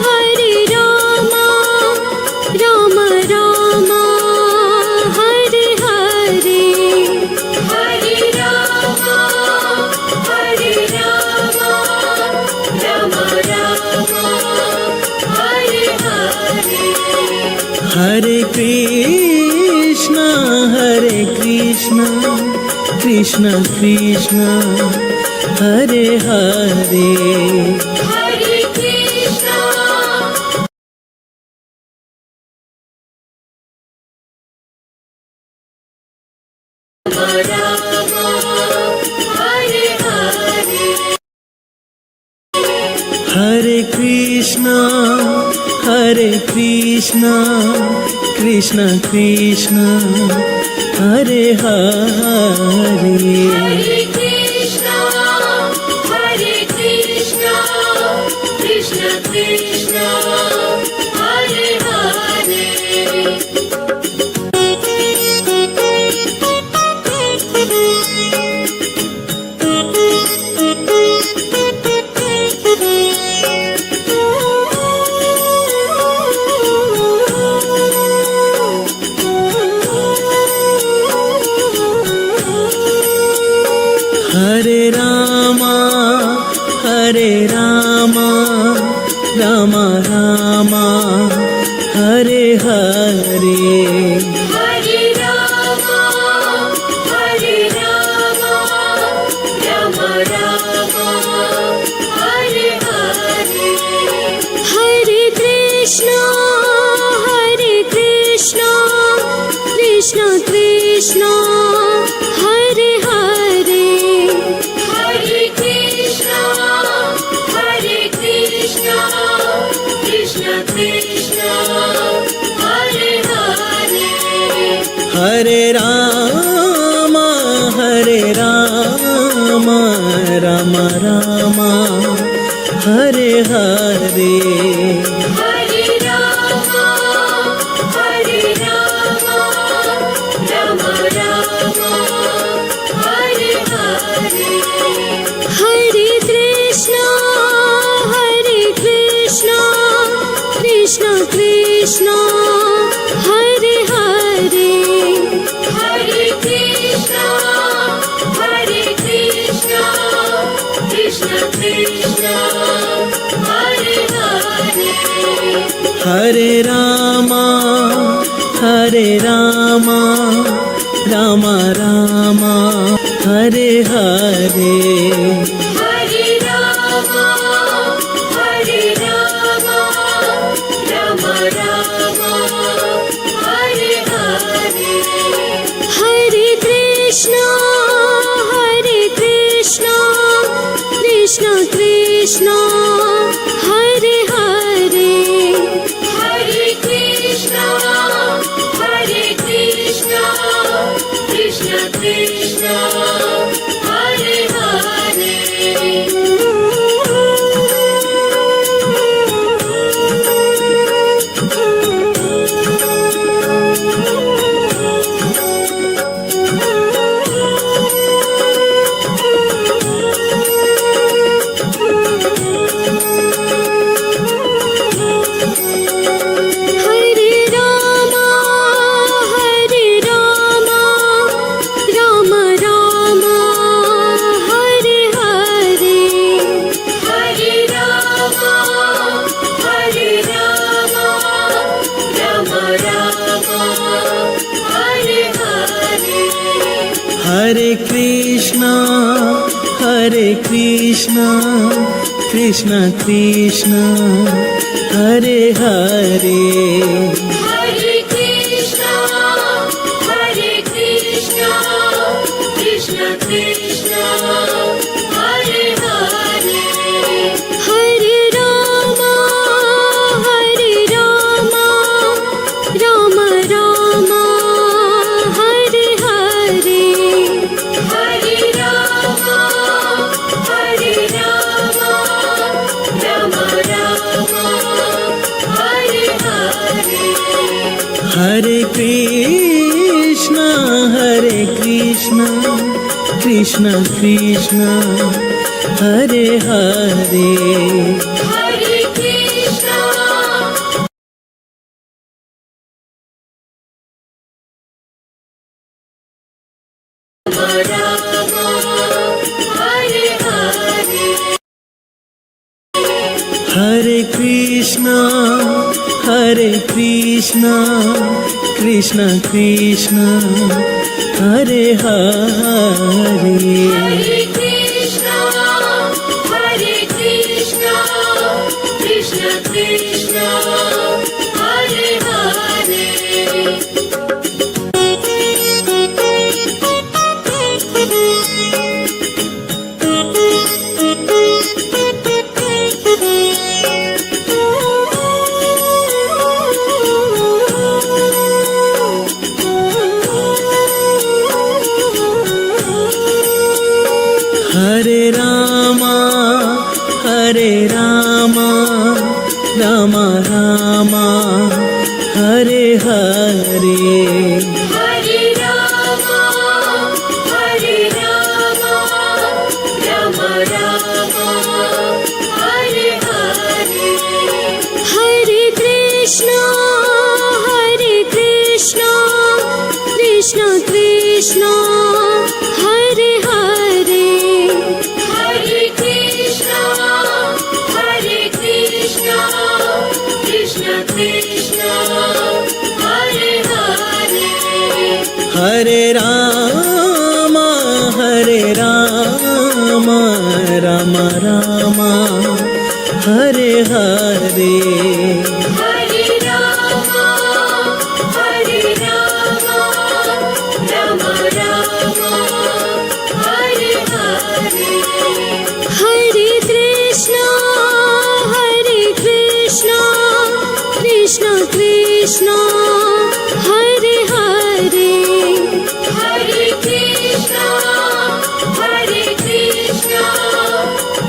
Hare Rama, Rama Rama, Hare Hare. Hare Rama, Krishna Krishna Hare Hare Hare Krishna, Rama, Hare Hare, Hare Krishna Krishna Krishna Hare Hare Hare Krishna, Krishna Krishna, Hare Hare. Hare Rama Ram Ram Hare Hare Hare Rama, Rama Rama, Hare Hare. Hare Krishna, Krishna Krishna, Hare Hare. Hare Krishna, Krishna Krishna, Hare Hare. Hare Ram Ram Ram Hare Hare Hare Rama, Rama Rama, Hare Hare. Hare Krishna, Krishna Krishna, Hare Hare. Hare Krishna, Krishna Krishna, Hare Hare. Hare Ram Ram Ram Hare Hare Hare Rama, Rama Rama, Hare Hare. Hare Krishna, Krishna Krishna, Hare Hare. Hare Krishna, Krishna Krishna, Hare Hare. Hare Rama, Rama Rama, Hare Hare. Hare Rama, Rama Rama, Hare Hare. Hare Krishna Krishna Krishna Hare Hare Hare Krishna, Krishna Krishna, Hare Hare. Hare Rama, Rama Rama, Hare Hare. Hare Rama, Rama Rama, Hare Hare. Hare Krishna Krishna Krishna Hare Hare Hare Krishna, Rama, Hare Hare. Hare Krishna Krishna Krishna Hare Hare Hare Krishna, Hare Krishna, Krishna Krishna, Hare Hare. Hare Rama Rama Rama Hare Hare Hare Rama, Hare Rama, Rama Rama, Hare Hare. Hare Krishna, Krishna Krishna, Hare Hare. Hare Krishna, Krishna Krishna, Hare Hare. Hare Rama Ram Ram Hare Hare Hare Rama, Rama Rama, Hare Hare. Hare Krishna, Krishna Krishna, Hare Hare. Hare Krishna,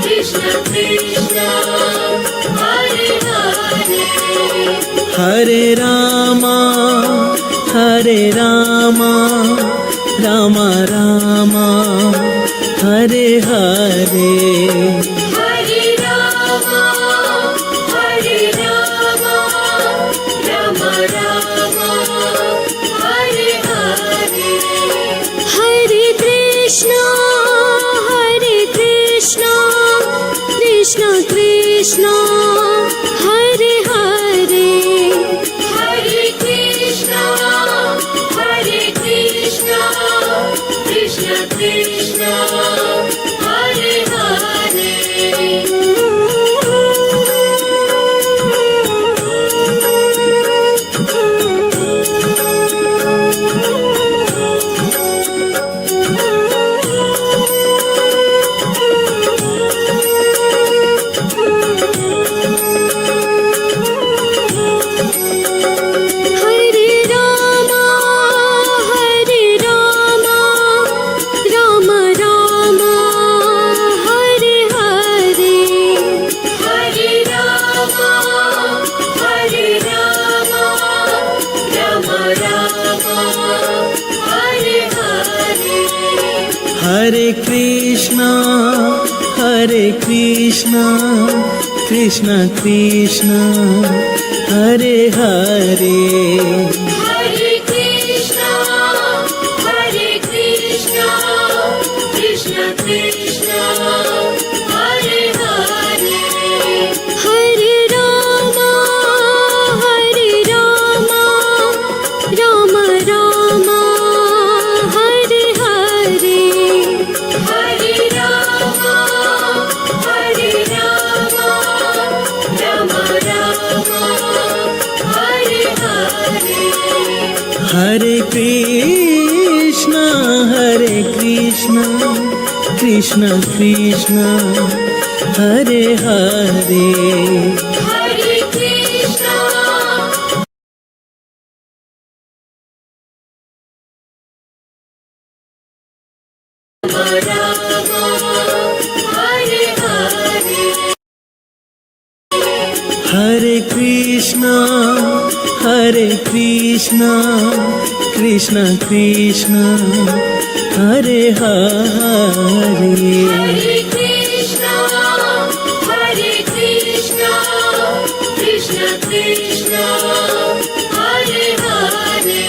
Krishna Krishna, Hare Hare. Hare Rama Ram Ram Hare Hare Hare Rama, Rama Rama, Hare Hare. Hare Krishna, Krishna Krishna, Hare Hare. Hare Krishna, Krishna Krishna, Hare Hare. Hare Rama, Rama Rama, Hare Hare. Hare Rama, Rama Rama, Hare Hare. Hare Krishna Krishna Krishna Hare Hare Hare Krishna, Krishna Krishna, Hare Hare. Hare Rama, Rama Rama, Hare Hare. Hare Rama, Rama Rama, Hare Hare. Hare Krishna Krishna Krishna Hare Hare Hare Krishna, Rama, Hare Hare. Hare Krishna Krishna Krishna Hare Hare Hare Krishna, Krishna Krishna, Hare Hare.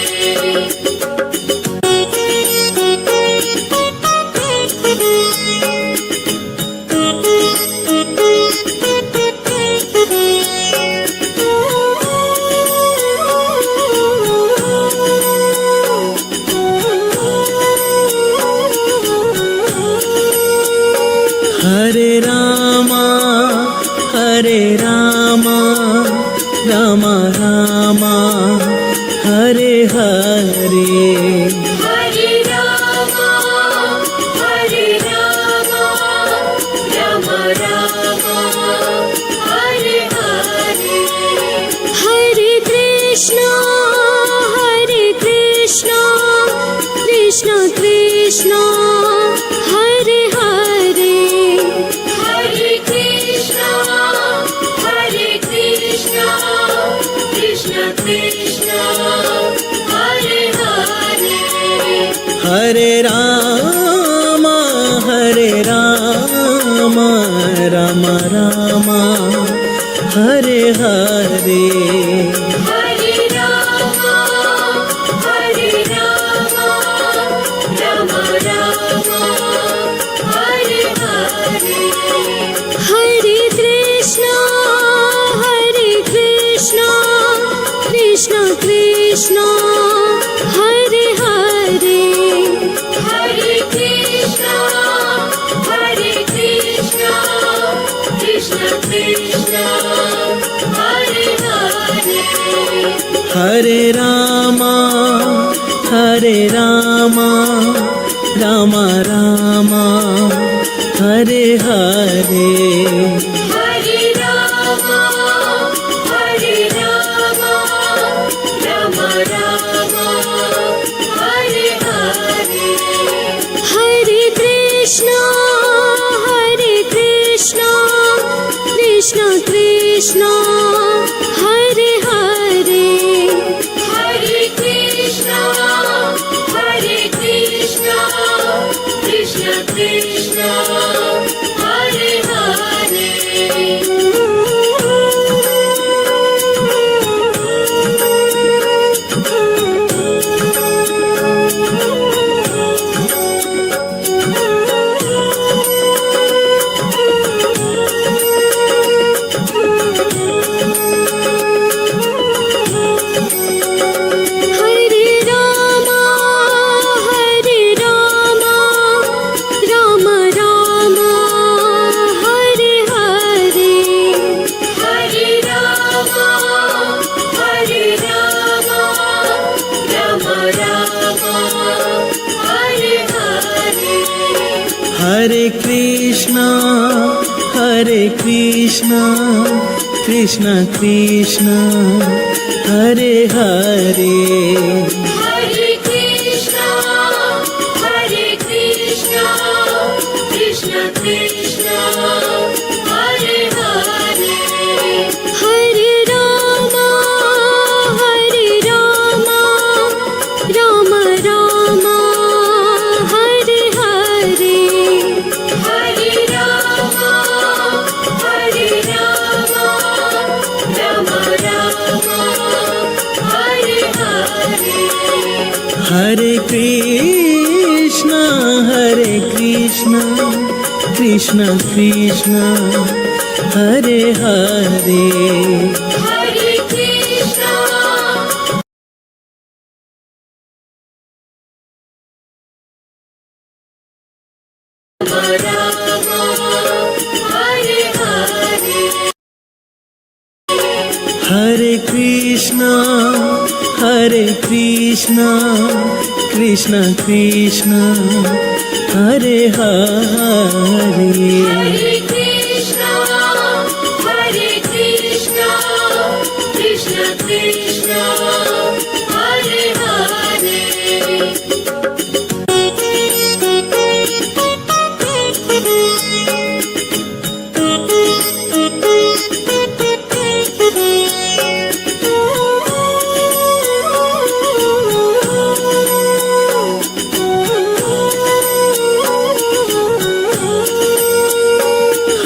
Rama Hare Hare Hare Rama, Hare Rama, Rama Rama, Hare Hare. Hare Krishna, Krishna Krishna, Hare Hare. Hare Krishna, Krishna Krishna, Hare Hare. Hare Rama Rama Rama Hare Hare Hare Rama, Rama Rama, Hare Hare. Hare Krishna, Krishna Krishna, Hare Hare. Hare Krishna, Krishna Krishna, Hare Hare. Hare Rama Rama Rama Hare Hare Hare Rama, Rama Rama, Hare Hare. Hare Krishna, Krishna Krishna, Hare Hare. Hare Krishna, Krishna Krishna, Hare Hare. Hare Rama, Rama Rama, Hare Hare. Hare Rama, Rama Rama, Hare Hare. Hare Krishna Krishna Krishna, Hare Hare Hare Krishna, Krishna Krishna, Hare Hare. Hare Rama, Rama Rama, Hare Hare. Hare Rama, Rama Rama, Hare Hare. Hare Krishna Krishna Krishna, Hare Hare Hare Krishna, Rama Rama, Hare Hare. Hare Krishna Krishna Krishna, Hare Hare Hare Krishna, Krishna Krishna, Hare Hare.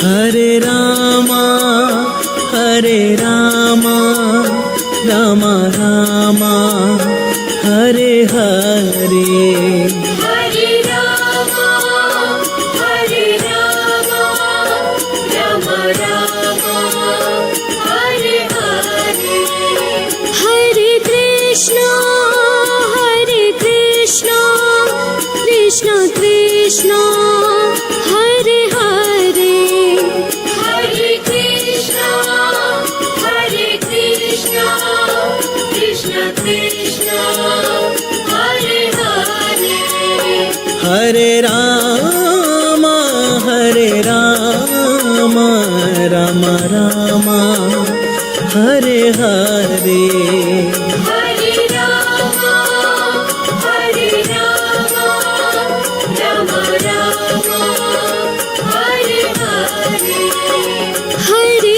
Hare Rama Rama Rama, Hare Hare Hare Rama, Rama Rama, Hare Hare. Hare Krishna, Krishna Krishna, Hare Hare. Hare Krishna, Hare Rama, Rama Rama, Hare Hare. Hare Rama, Rama Rama, Hare Hare. Hare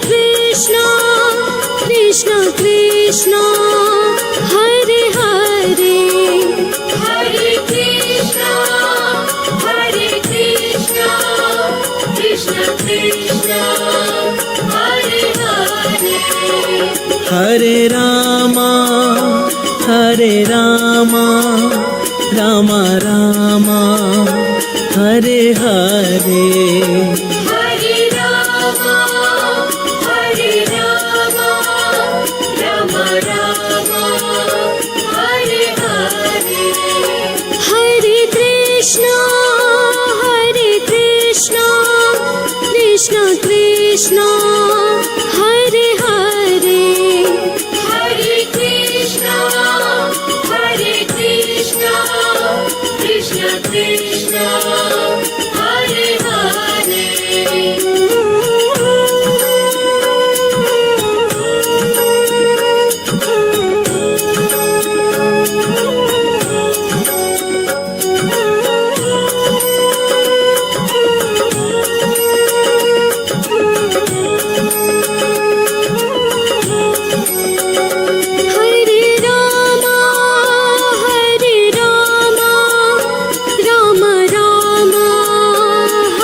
Krishna, Krishna Krishna, Hare Hare. Hare Krishna, Krishna Krishna, Hare Hare. Hare Rama, Rama Rama, Hare Hare. Hare Rama, Rama Rama, Hare Hare. Hare Krishna, Krishna Krishna, Hare Hare. Hare Krishna, Krishna Krishna, Hare Hare. Hare Rama, Rama Rama,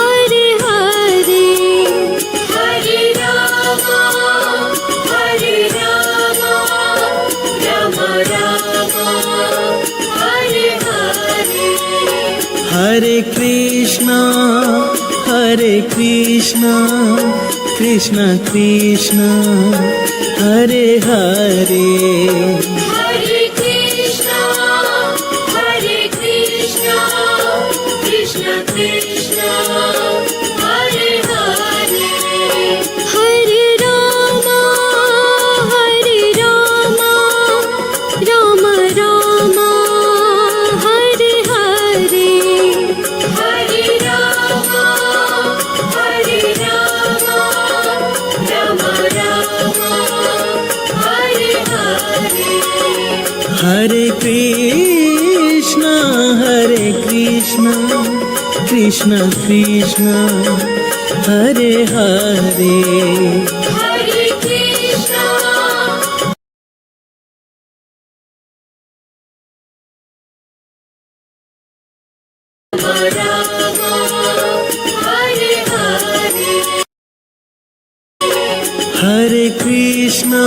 Hare Hare. Hare Rama, Rama Rama, Hare Hare. Hare Krishna, Krishna Krishna, Hare Hare. Hare Krishna, Krishna Krishna, Hare Hare. Hare Rama, Rama Rama, Hare Hare. Hare Rama, Rama Rama, Hare Hare. Hare Krishna, Krishna Krishna, Hare Hare. Hare Krishna, Rama Rama, Hare Hare. Hare Krishna,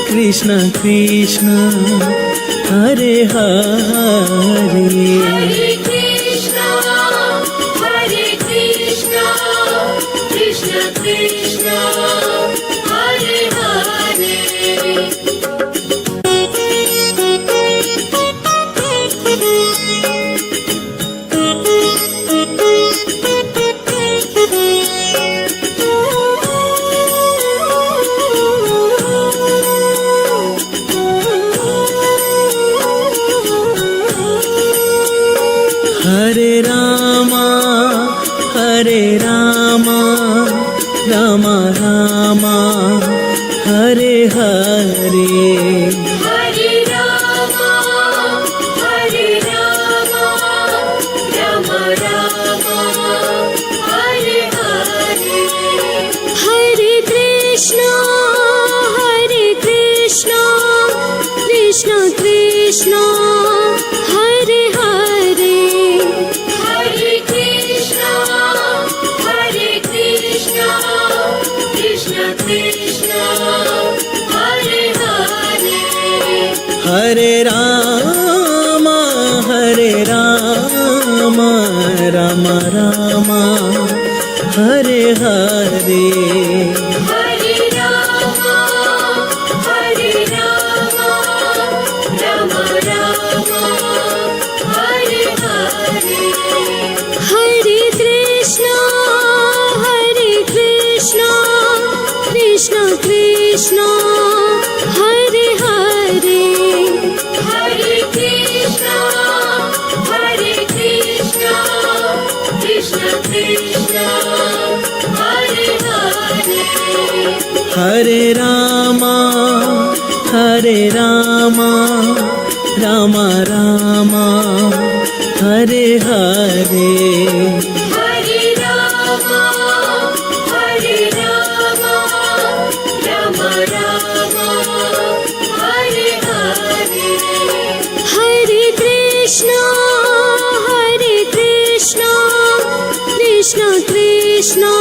Krishna Krishna, Hare Hare. Hare Krishna, Krishna Krishna, Hare Hare. Hare Rama, Rama Rama, Hare Hare. Hare Rama, Rama Rama, Hare Hare. Hare Krishna, Krishna Krishna, Hare Hare. Hare Krishna, Krishna Krishna, Hare Hare. Hare Rama, Rama Rama, Hare Hare. Hare Rama, Rama Rama, Hare Hare. Hare Krishna, Krishna Krishna, Hare Hare. Krishna, Hare Hare, Hare Rama, Hare Rama, Rama Rama, Hare Hare. Hare Rama, Hare Rama, Rama Rama, Hare Hare, Hare Krishna, Krishna Krishna,